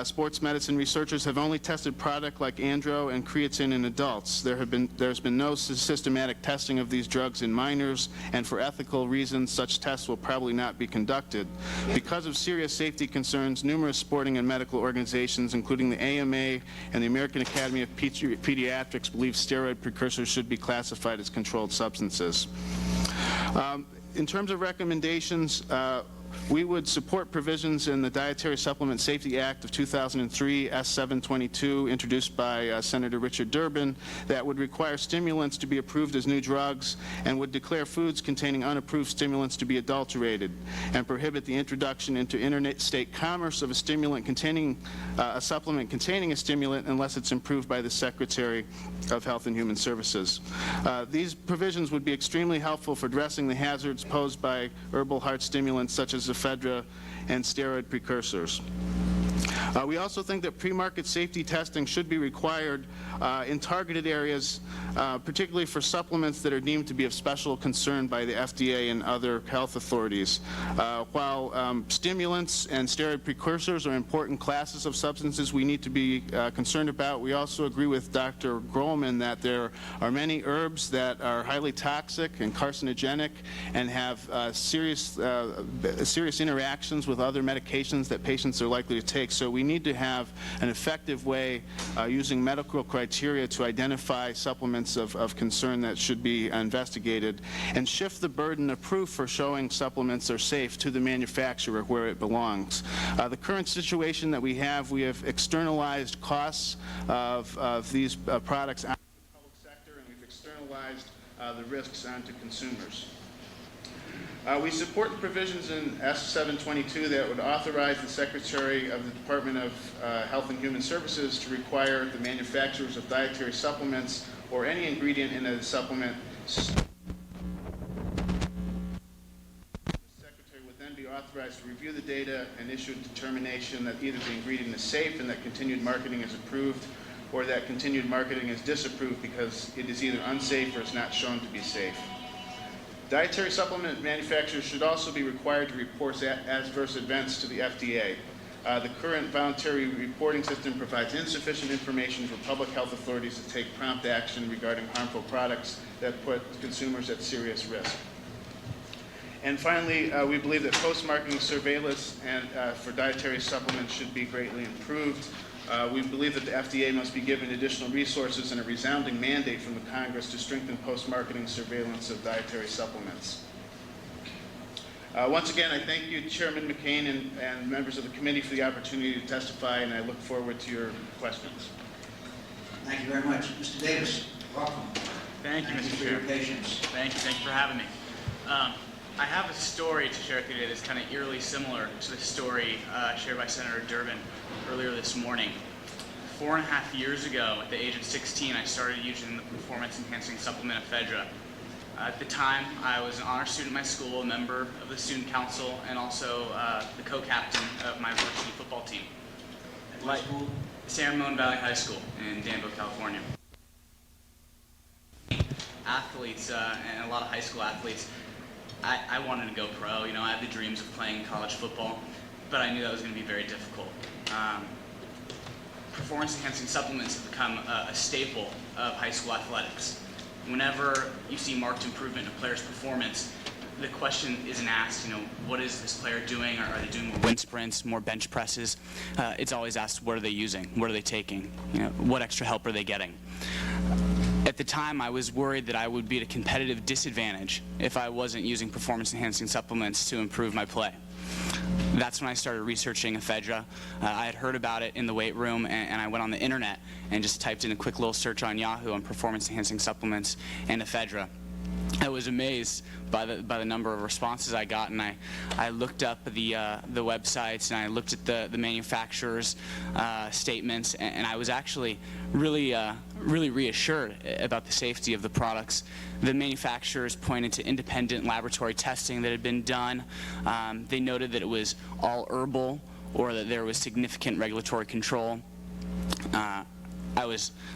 sports medicine researchers have only tested product like andro and creatine in adults. There's been no systematic testing of these drugs in minors, and for ethical reasons, such tests will probably not be conducted. Because of serious safety concerns, numerous sporting and medical organizations, including the AMA and the American Academy of Pediatrics, believe steroid precursors should be classified as controlled substances. In terms of recommendations, We would support provisions in the Dietary Supplement Safety Act of 2003, S722, introduced by Senator Richard Durbin, that would require stimulants to be approved as new drugs and would declare foods containing unapproved stimulants to be adulterated and prohibit the introduction into interstate commerce of a stimulant containing a supplement containing a stimulant unless it's approved by the Secretary of Health and Human Services. These provisions would be extremely helpful for addressing the hazards posed by herbal heart stimulants such as Ephedra and steroid precursors. We also think that pre-market safety testing should be required in targeted areas, particularly for supplements that are deemed to be of special concern by the FDA and other health authorities. While stimulants and steroid precursors are important classes of substances we need to be concerned about, we also agree with Dr. Grollman that there are many herbs that are highly toxic and carcinogenic and have serious interactions with other medications that patients are likely to take. So we need to have an effective way using medical criteria to identify supplements of concern that should be investigated and shift the burden of proof for showing supplements are safe to the manufacturer where it belongs. The current situation that we have externalized costs of these products onto the public sector, and we've externalized the risks onto consumers. We support the provisions in S722 that would authorize the Secretary of the Department of Health and Human Services to require the manufacturers of dietary supplements or any ingredient in a supplement. The Secretary would then be authorized to review the data and issue a determination that either the ingredient is safe and that continued marketing is approved, or that continued marketing is disapproved because it is either unsafe or is not shown to be safe. Dietary supplement manufacturers should also be required to report adverse events to the FDA. The current voluntary reporting system provides insufficient information for public health authorities to take prompt action regarding harmful products that put consumers at serious risk. And finally, we believe that post-marketing surveillance for dietary supplements should be greatly improved. We believe that the FDA must be given additional resources and a resounding mandate from the Congress to strengthen post-marketing surveillance of dietary supplements. Once again, I thank you, Chairman McCain and members of the committee, for the opportunity to testify, and I look forward to your questions. Thank you very much. Mr. Davis, welcome. Thank you, Mr. Chair. Chair. For your patience. Thank you for having me. I have a story to share with you today that's kind of eerily similar to the story shared by Senator Durbin earlier this morning. 4.5 years ago, at the age of 16, I started using the performance-enhancing supplement Ephedra. At the time, I was an honor student at my school, a member of the student council, and also the co-captain of my varsity football team. What school? San Ramon Valley High School in Danville, California. Athletes, and a lot of high school athletes, I wanted to go pro. You know, I had the dreams of playing college football, but I knew that was going to be very difficult. Performance-enhancing supplements have become a staple of high school athletics. Whenever you see marked improvement in a player's performance, the question isn't asked, you know, what is this player doing? Are they doing more wind sprints, more bench presses? It's always asked, what are they using? What are they taking? You know, what extra help are they getting? At the time, I was worried that I would be at a competitive disadvantage if I wasn't using performance-enhancing supplements to improve my play. That's when I started researching Ephedra. I had heard about it in the weight room, and I went on the internet and just typed in a quick little search on Yahoo on performance-enhancing supplements and Ephedra. I was amazed by the number of responses I got, and I looked up the websites, and I looked at the manufacturers' statements, and I was actually really reassured about the safety of the products. The manufacturers pointed to independent laboratory testing that had been done. They noted that it was all herbal, or that there was significant regulatory control.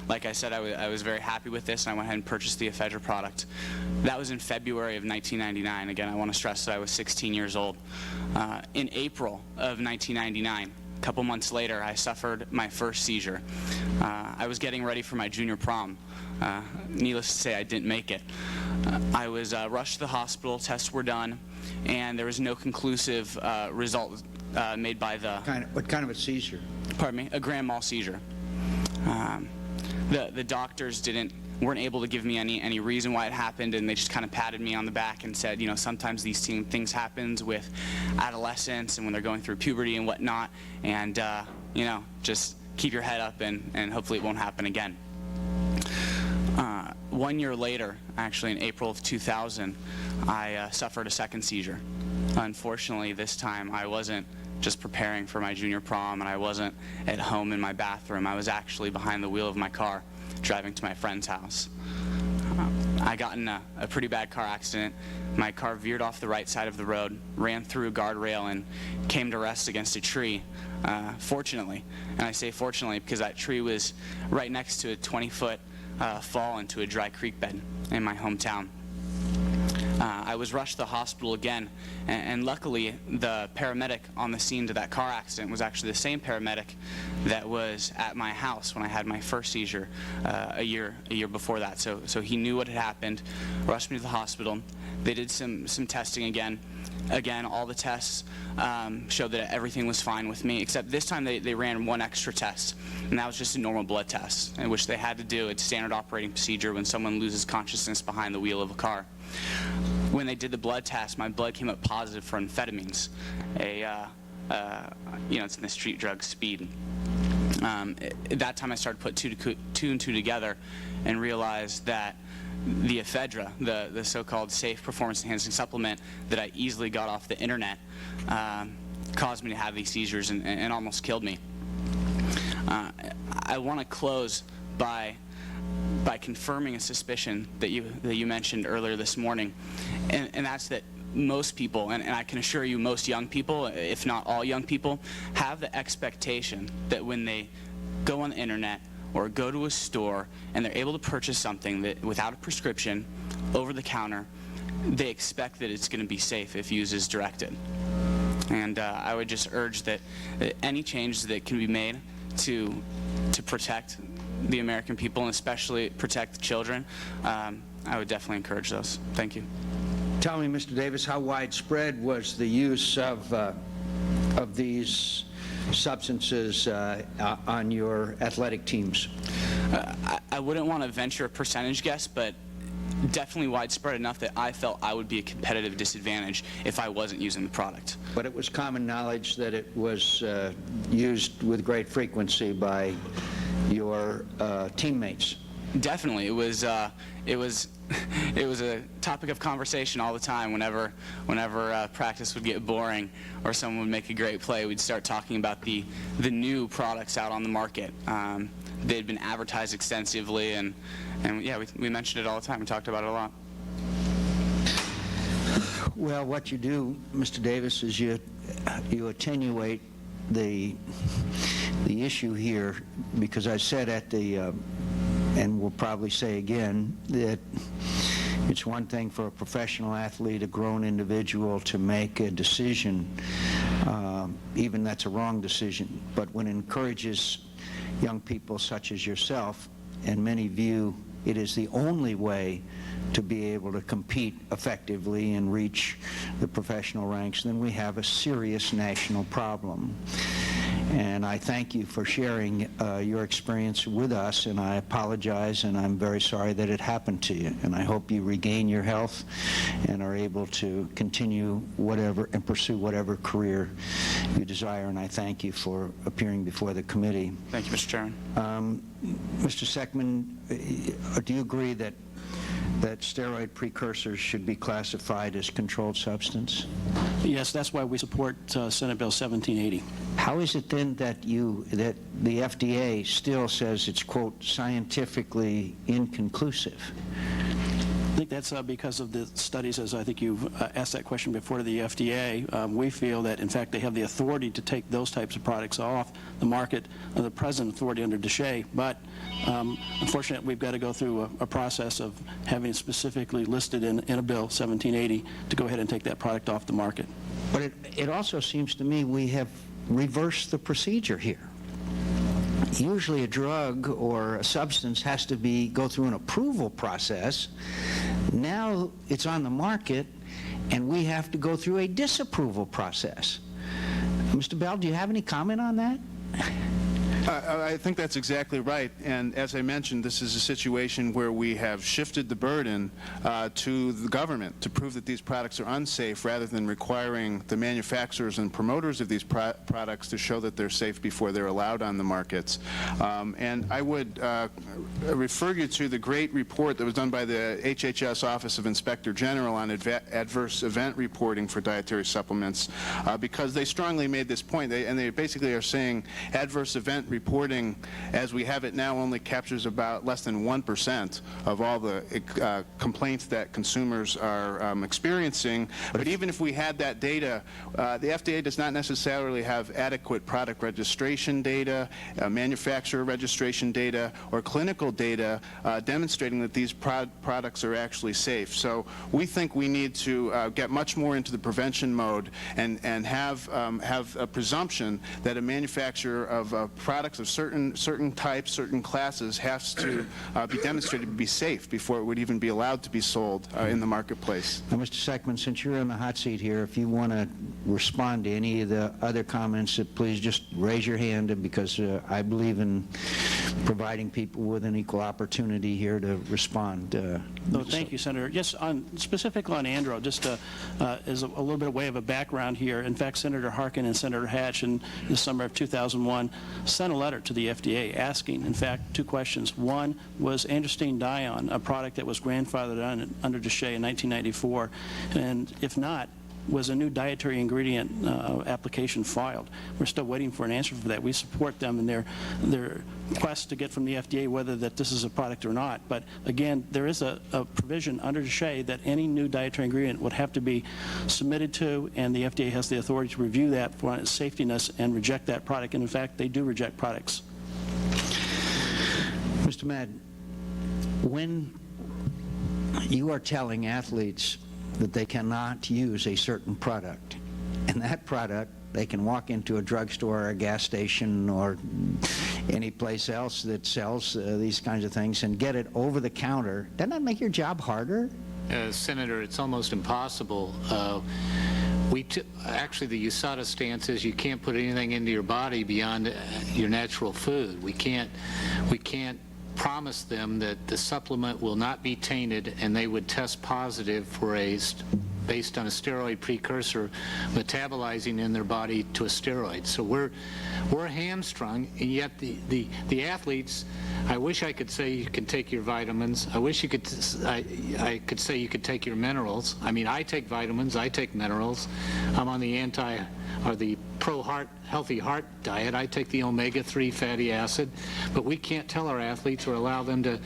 Like I said, I was very happy with this, and I went ahead and purchased the Ephedra product. That was in February of 1999. Again, I want to stress that I was 16 years old. In April of 1999, a couple months later, I suffered my first seizure. I was getting ready for my junior prom. Needless to say, I didn't make it. I was rushed to the hospital, tests were done, and there was no conclusive result made by the... What kind of a seizure? Pardon me? A grand mal seizure. The doctors didn't weren't able to give me any reason why it happened, and they just kind of patted me on the back and said, you know, sometimes these things happens with adolescents and when they're going through puberty and whatnot, and you know, just keep your head up and hopefully it won't happen again. 1 year later, actually in April of 2000, I suffered a second seizure. Unfortunately, this time I wasn't just preparing for my junior prom and I wasn't at home in my bathroom. I was actually behind the wheel of my car driving to my friend's house. I got in a pretty bad car accident. My car veered off the right side of the road, ran through a guardrail, and came to rest against a tree, fortunately. And I say fortunately because that tree was right next to a 20-foot fall into a dry creek bed in my hometown. I was rushed to the hospital again, and luckily the paramedic on the scene to that car accident was actually the same paramedic that was at my house when I had my first seizure a year before that. So he knew what had happened, rushed me to the hospital. They did some testing again. Again, all the tests showed that everything was fine with me, except this time they ran one extra test, and that was just a normal blood test, in which they had to do. It's standard operating procedure when someone loses consciousness behind the wheel of a car. When they did the blood test, my blood came up positive for amphetamines, you know, it's in the street drug speed. At that time I started to put two and two together and realized that the Ephedra, the so-called safe performance-enhancing supplement that I easily got off the internet, caused me to have these seizures and almost killed me. I want to close by confirming a suspicion that you mentioned earlier this morning, and that's that most people, and I can assure you most young people, if not all young people, have the expectation that when they go on the internet or go to a store and they're able to purchase something that without a prescription, over the counter, they expect that it's going to be safe if used as directed. And I would just urge that any changes that can be made to protect the American people and especially protect the children, I would definitely encourage those. Thank you. Tell me, Mr. Davis, how widespread was the use of these substances on your athletic teams? I wouldn't want to venture a percentage guess, but definitely widespread enough that I felt I would be a competitive disadvantage if I wasn't using the product. But it was common knowledge that it was used with great frequency by your teammates. Definitely, it was a topic of conversation all the time. Whenever practice would get boring or someone would make a great play, we'd start talking about the new products out on the market. They'd been advertised extensively, and yeah, we mentioned it all the time. We talked about it a lot. Well, what you do, Mr. Davis, is you attenuate the issue here, because I said at the and we'll probably say again that it's one thing for a professional athlete, a grown individual, to make a decision, even that's a wrong decision, but when it encourages young people such as yourself, and many view it is the only way to be able to compete effectively and reach the professional ranks, then we have a serious national problem. And I thank you for sharing your experience with us, and I apologize, and I'm very sorry that it happened to you. And I hope you regain your health and are able to continue whatever and pursue whatever career you desire, and I thank you for appearing before the committee. Thank you, Mr. Chairman. Mr. Seckman, do you agree that steroid precursors should be classified as controlled substance? Yes, that's why we support Senate Bill 1780. How is it then that the FDA still says it's, quote, scientifically inconclusive? I think that's because of the studies, as I think you've asked that question before to the FDA. We feel that, in fact, they have the authority to take those types of products off the market, the present authority under DSHEA, but unfortunately, we've got to go through a process of having it specifically listed in a bill, 1780, to go ahead and take that product off the market. But it also seems to me we have reversed the procedure here. Usually a drug or a substance has to go through an approval process. Now it's on the market, and we have to go through a disapproval process. Mr. Bell, do you have any comment on that? I think that's exactly right. And as I mentioned, this is a situation where we have shifted the burden to the government to prove that these products are unsafe rather than requiring the manufacturers and promoters of these products to show that they're safe before they're allowed on the markets. And I would refer you to the great report that was done by the HHS Office of Inspector General on adverse event reporting for dietary supplements because they strongly made this point. They basically are saying adverse event reporting as we have it now only captures about less than 1% of all the complaints that consumers are experiencing. But even if we had that data, the FDA does not necessarily have adequate product registration data, manufacturer registration data, or clinical data demonstrating that these products are actually safe. So we think we need to get much more into the prevention mode and have a presumption that a manufacturer of products of certain types, certain classes has to be demonstrated to be safe before it would even be allowed to be sold in the marketplace. Now, Mr. Seckman, since you're in the hot seat here, if you want to respond to any of the other comments, please just raise your hand because I believe in providing people with an equal opportunity here to respond. No, thank you, Senator. Yes, specifically on Andro, just as a little bit of way of a background here. In fact, Senator Harkin and Senator Hatch in the summer of 2001 sent a letter to the FDA asking, in fact, two questions. One was androstenedione, a product that was grandfathered under DSHEA in 1994, and if not, was a new dietary ingredient application filed. We're still waiting for an answer for that. We support them in their quest to get from the FDA whether that this is a product or not. But again, there is a provision under DSHEA that any new dietary ingredient would have to be submitted to, and the FDA has the authority to review that for its safetiness and reject that product. And in fact, they do reject products. Mr. Madden, when you are telling athletes that they cannot use a certain product, and that product they can walk into a drugstore or a gas station or any place else that sells these kinds of things and get it over the counter, doesn't that make your job harder? Senator, it's almost impossible. Actually, the USADA stance is you can't put anything into your body beyond your natural food. We can't promise them that the supplement will not be tainted and they would test positive for based on a steroid precursor metabolizing in their body to a steroid. So we're hamstrung, and yet the athletes, I wish I could say you can take your vitamins. I wish I could say you could take your minerals. I mean, I take vitamins, I take minerals. I'm on the the pro-heart, healthy heart diet. I take the omega-3 fatty acid, but we can't tell our athletes or allow them to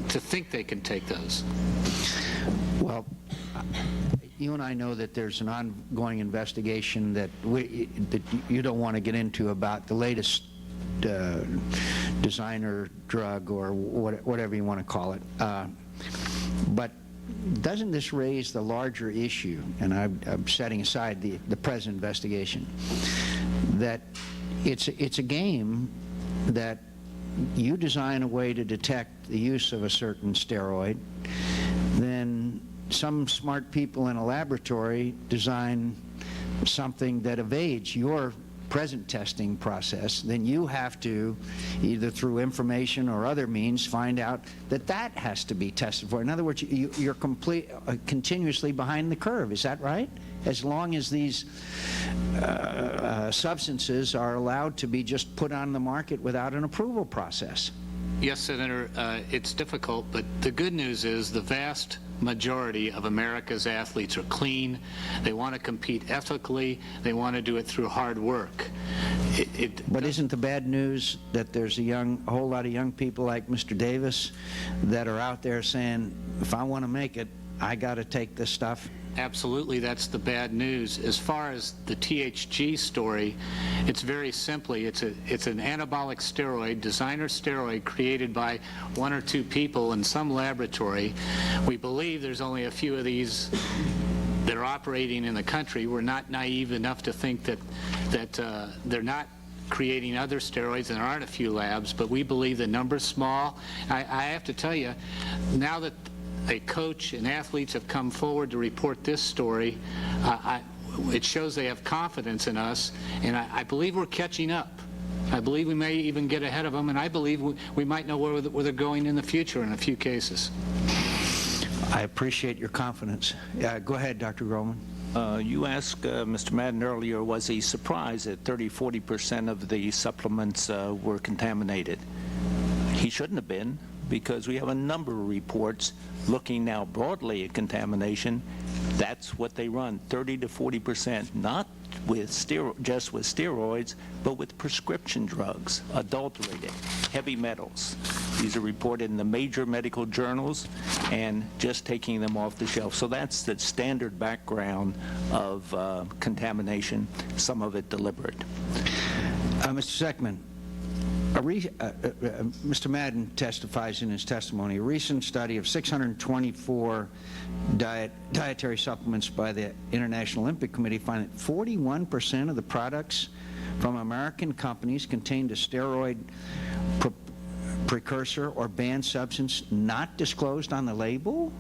think they can take those. Well, you and I know that there's an ongoing investigation that you don't want to get into about the latest designer drug or whatever you want to call it. But doesn't this raise the larger issue, and I'm setting aside the present investigation, that it's a game that you design a way to detect the use of a certain steroid, then some smart people in a laboratory design something that evades your present testing process, then you have to, either through information or other means, find out that has to be tested for. In other words, you're continuously behind the curve. Is that right? As long as these substances are allowed to be just put on the market without an approval process. Yes, Senator, it's difficult, but the good news is the vast majority of America's athletes are clean. They want to compete ethically. They want to do it through hard work. But isn't the bad news that there's a whole lot of young people like Mr. Davis that are out there saying, if I want to make it, I got to take this stuff? Absolutely, that's the bad news. As far as the THG story, it's very simply, it's an anabolic steroid, designer steroid created by one or two people in some laboratory. We believe there's only a few of these that are operating in the country. We're not naive enough to think that they're not creating other steroids, and there aren't a few labs, but we believe the number's small. I have to tell you, now that a coach and athletes have come forward to report this story, it shows they have confidence in us, and I believe we're catching up. I believe we may even get ahead of them, and I believe we might know where they're going in the future in a few cases. I appreciate your confidence. Go ahead, Dr. Grollman. You asked Mr. Madden earlier, was he surprised that 30–40% of the supplements were contaminated? He shouldn't have been, because we have a number of reports looking now broadly at contamination. That's what they run, 30 to 40%, not with just with steroids, but with prescription drugs, adulterated, heavy metals. These are reported in the major medical journals and just taking them off the shelf. So that's the standard background of contamination, some of it deliberate. Mr. Seckman, Mr. Madden testifies in his testimony, a recent study of 624 dietary supplements by the International Olympic Committee found that 41% of the products from American companies contained a steroid precursor or banned substance not disclosed on the label?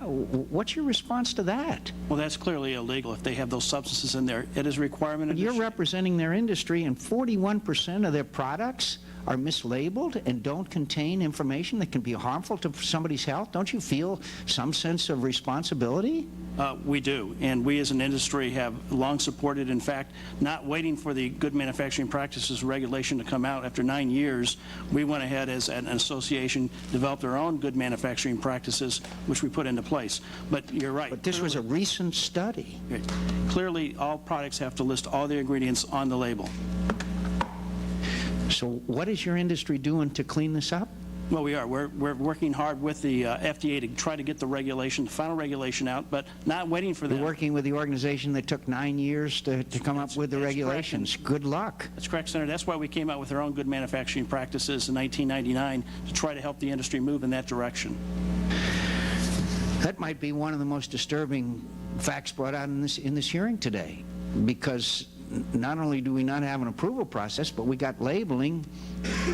What's your response to that? Well, that's clearly illegal if they have those substances in there. It is a requirement of You're representing their industry, and 41% of their products are mislabeled and don't contain information that can be harmful to somebody's health. Don't you feel some sense of responsibility? We do, and we as an industry have long supported, in fact, not waiting for the good manufacturing practices regulation to come out. After 9 years, we went ahead as an association, developed our own good manufacturing practices, which we put into place. But you're right. But this was a recent study. Clearly, all products have to list all the ingredients on the label. So what is your industry doing to clean this up? Well, we are. We're working hard with the FDA to try to get the regulation, the final regulation out, but not waiting for them. You're working with the organization that took 9 years to come up with the regulations. Good luck. That's correct, Senator. That's why we came out with our own good manufacturing practices in 1999 to try to help the industry move in that direction. That might be one of the most disturbing facts brought out in this hearing today, because not only do we not have an approval process, but we got labeling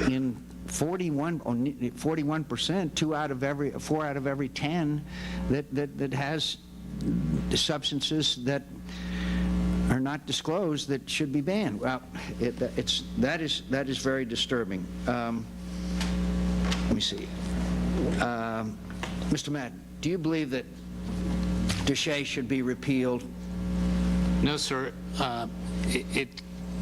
in 41%, 4 out of every 10 that has substances that are not disclosed that should be banned. Well, that is very disturbing. Let me see. Mr. Madden, do you believe that DSHEA should be repealed? No, sir.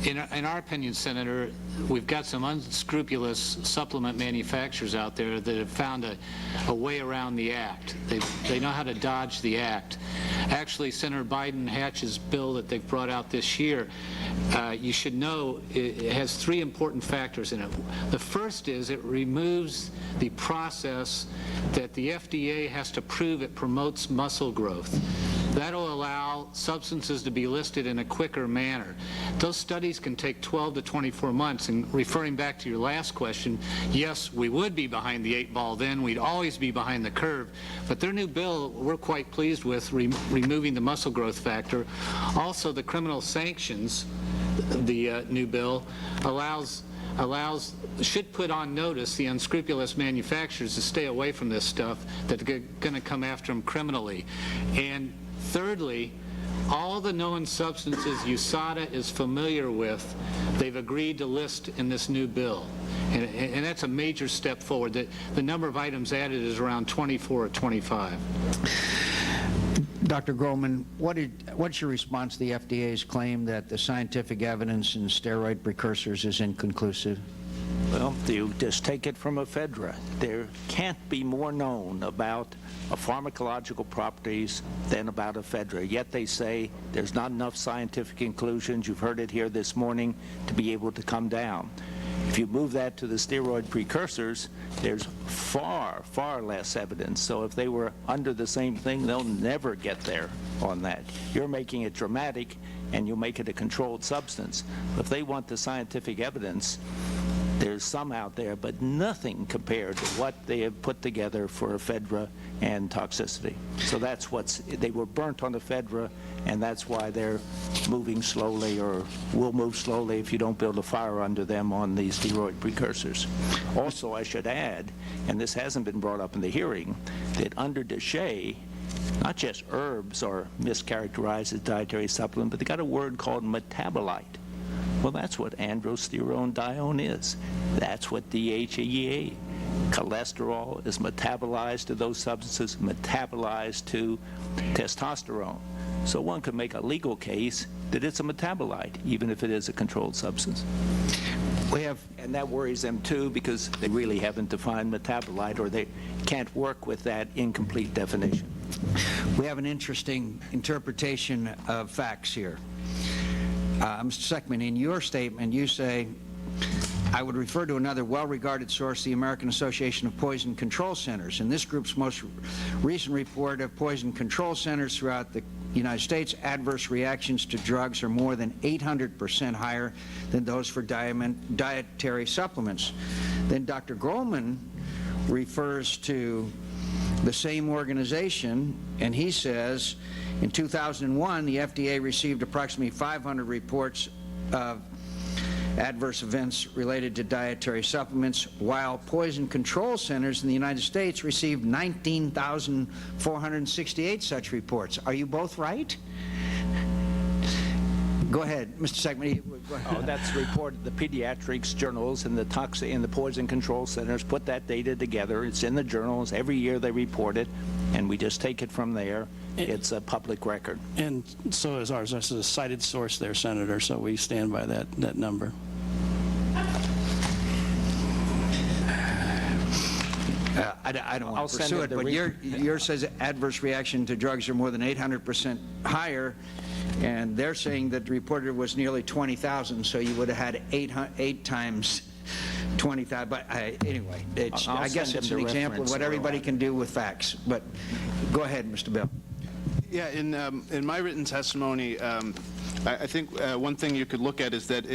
In our opinion, Senator, we've got some unscrupulous supplement manufacturers out there that have found a way around the act. They know how to dodge the act. Actually, Senator Biden Hatch's bill that they've brought out this year, you should know, it has 3 important factors in it. The first is it removes the process that the FDA has to prove it promotes muscle growth. That'll allow substances to be listed in a quicker manner. Those studies can take 12 to 24 months, and referring back to your last question, yes, we would be behind the 8 ball then. We'd always be behind the curve. But their new bill, we're quite pleased with, removing the muscle growth factor. Also, the criminal sanctions, the new bill, should put on notice the unscrupulous manufacturers to stay away from this stuff that are going to come after them criminally. And thirdly, all the known substances USADA is familiar with, they've agreed to list in this new bill. And that's a major step forward. The number of items added is around 24 or 25. Dr. Grollman, what's your response to the FDA's claim that the scientific evidence in steroid precursors is inconclusive? Well, you just take it from Ephedra. There can't be more known about pharmacological properties than about Ephedra. Yet they say there's not enough scientific conclusions, you've heard it here this morning, to be able to come down. If you move that to the steroid precursors, there's far, far less evidence. So if they were under the same thing, they'll never get there on that. You're making it dramatic, and you make it a controlled substance. If they want the scientific evidence, there's some out there, but nothing compared to what they have put together for Ephedra and toxicity. So that's they were burnt on Ephedra, and that's why they're moving slowly, or will move slowly if you don't build a fire under them on these steroid precursors. Also, I should add, and this hasn't been brought up in the hearing, that under DSHEA, not just herbs are mischaracterized as dietary supplement, but they got a word called metabolite. Well, that's what androstenedione is. That's what DSHEA. Cholesterol is metabolized to those substances, metabolized to testosterone. So one could make a legal case that it's a metabolite, even if it is a controlled substance. And that worries them too, because they really haven't defined metabolite, or they can't work with that incomplete definition. We have an interesting interpretation of facts here. Mr. Seckman, in your statement, you say, I would refer to another well-regarded source, the American Association of Poison Control Centers. In this group's most recent report of poison control centers throughout the United States, adverse reactions to drugs are more than 800% higher than those for dietary supplements. Then Dr. Grollman refers to the same organization, and he says, in 2001, the FDA received approximately 500 reports of adverse events related to dietary supplements, while poison control centers in the United States received 19,468 such reports. Are you both right? Go ahead, Mr. Seckman. Oh, that's reported. The pediatrics journals and the poison control centers put that data together. It's in the journals. Every year they report it, and we just take it from there. It's a public record. And so is ours. This is a cited source there, Senator, so we stand by that number. I don't want to pursue it, but yours says adverse reaction to drugs are more than 800% higher, and they're saying that the reported was nearly 20,000, so you would have had 8 times 20,000. But anyway, I guess it's an example of what everybody can do with facts. But go ahead, Mr. Bell. Yeah, in my written testimony, I think one thing you could look at is that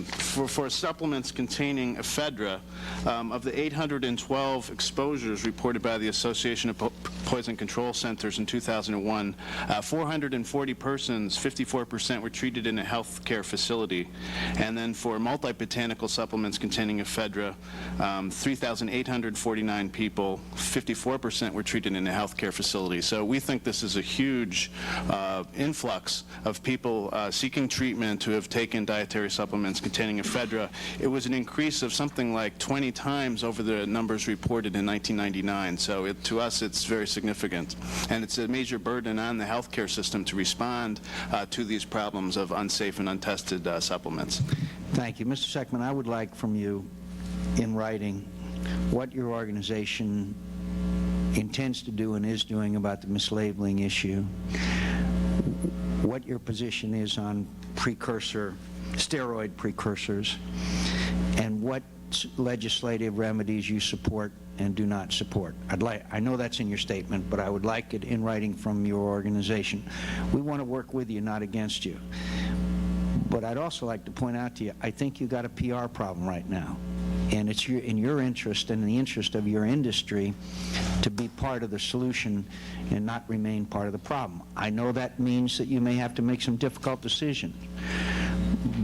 for supplements containing ephedra, of the 812 exposures reported by the Association of Poison Control Centers in 2001, 440 persons, 54%, were treated in a health care facility. And then for multi-botanical supplements containing ephedra, 3,849 people, 54%, were treated in a health care facility. So we think this is a huge influx of people seeking treatment who have taken dietary supplements containing ephedra. It was an increase of something like 20 times over the numbers reported in 1999. So to us, it's very significant. And it's a major burden on the healthcare system to respond to these problems of unsafe and untested supplements. Thank you. Mr. Seckman, I would like from you, in writing, what your organization intends to do and is doing about the mislabeling issue, what your position is on steroid precursors, and what legislative remedies you support and do not support. I know that's in your statement, but I would like it in writing from your organization. We want to work with you, not against you. But I'd also like to point out to you, I think you've got a PR problem right now. And it's in your interest and in the interest of your industry to be part of the solution and not remain part of the problem. I know that means that you may have to make some difficult decisions.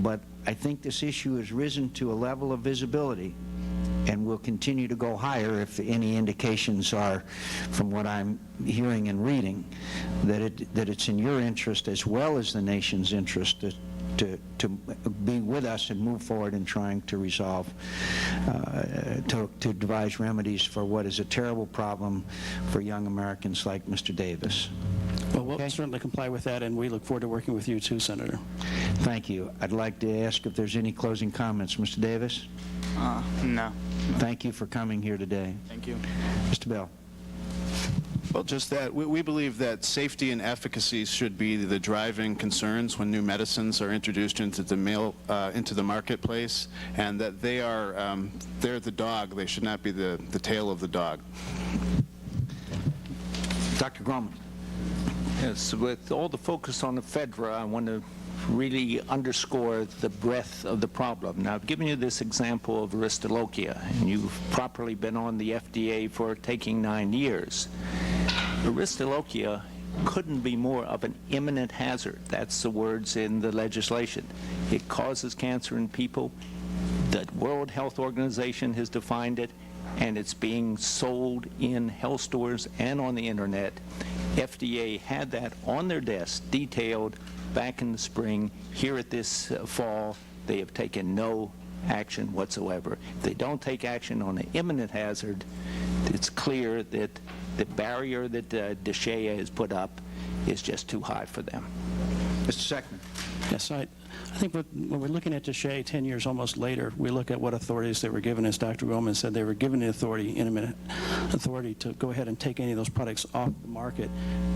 But I think this issue has risen to a level of visibility and will continue to go higher if any indications are, from what I'm hearing and reading, that it's in your interest as well as the nation's interest to be with us and move forward in trying to resolve, to devise remedies for what is a terrible problem for young Americans like Mr. Davis. Well, we'll certainly comply with that, and we look forward to working with you too, Senator. Thank you. I'd like to ask if there's any closing comments. Mr. Davis? No. Thank you for coming here today. Thank you. Mr. Bell? Well, just that we believe that safety and efficacy should be the driving concerns when new medicines are introduced into the marketplace, and that they're the dog. They should not be the tail of the dog. Dr. Grollman. Yes, with all the focus on ephedra, I want to really underscore the breadth of the problem. Now, I've given you this example of Aristolochia, and you've properly been on the FDA for taking 9 years. Aristolochia couldn't be more of an imminent hazard. That's the words in the legislation. It causes cancer in people. The World Health Organization has defined it, and it's being sold in health stores and on the internet. FDA had that on their desk, detailed back in the spring. Here at this fall, they have taken no action whatsoever. If they don't take action on an imminent hazard, it's clear that the barrier that DSHEA has put up is just too high for them. Mr. Seckman. Yes, I think when we're looking at DSHEA 10 years almost later, we look at what authorities they were given. As Dr. Grollman said, they were given the authority, intermittent authority, to go ahead and take any of those products off the market,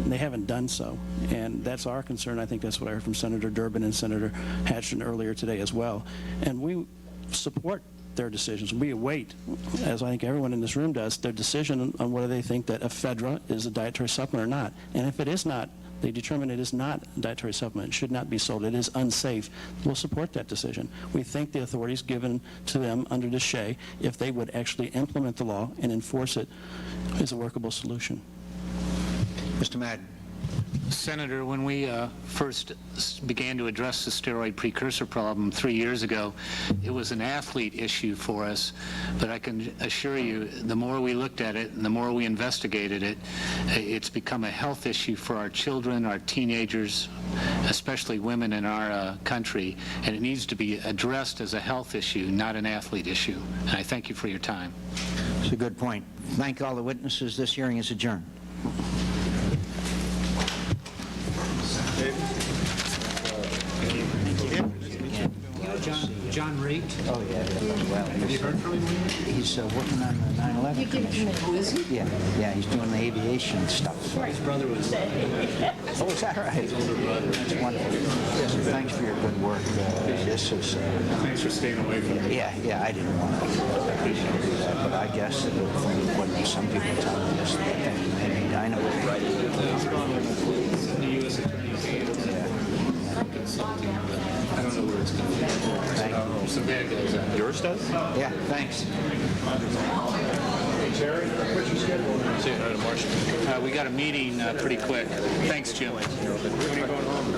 and they haven't done so. And that's our concern. I think that's what I heard from Senator Durbin and Senator Hatchton earlier today as well. And we support their decisions. We await, as I think everyone in this room does, their decision on whether they think that Ephedra is a dietary supplement or not. And if it is not, they determine it is not a dietary supplement, it should not be sold, it is unsafe, we'll support that decision. We think the authorities given to them under DSHEA, if they would actually implement the law and enforce it, is a workable solution. Mr. Madden. Senator, when we first began to address the steroid precursor problem 3 years ago, it was an athlete issue for us, but I can assure you the more we looked at it and the more we investigated it, it's become a health issue for our children, our teenagers, especially women in our country, and it needs to be addressed as a health issue, not an athlete issue. And I thank you for your time. That's a good point. Thank all the witnesses. This hearing is adjourned. John Raitt. Oh, yeah. Well, have you heard from him? He's working on the 9/11 Commission. Oh, is he? Yeah, he's doing the aviation stuff. His brother was. Oh, is that right? His older brother. That's wonderful. Listen, thanks for your good work. This is... Thanks for staying away from me. Yeah, I didn't want to do that, but I guess from what some people tell me is that they may dynamite. Right. The U.S. Attorney's hands. I don't know where it's going to go. Some bad guys. Yours does? Yeah, thanks. Terry, what's your schedule? Say hi to Marcia. We got a meeting pretty quick. Thanks, Jim. When are you going home?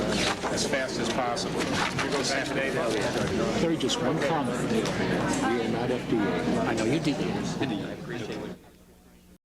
As fast as possible. You go back today? Terry, just one comment. We are not FDA. I know you did. I appreciate it.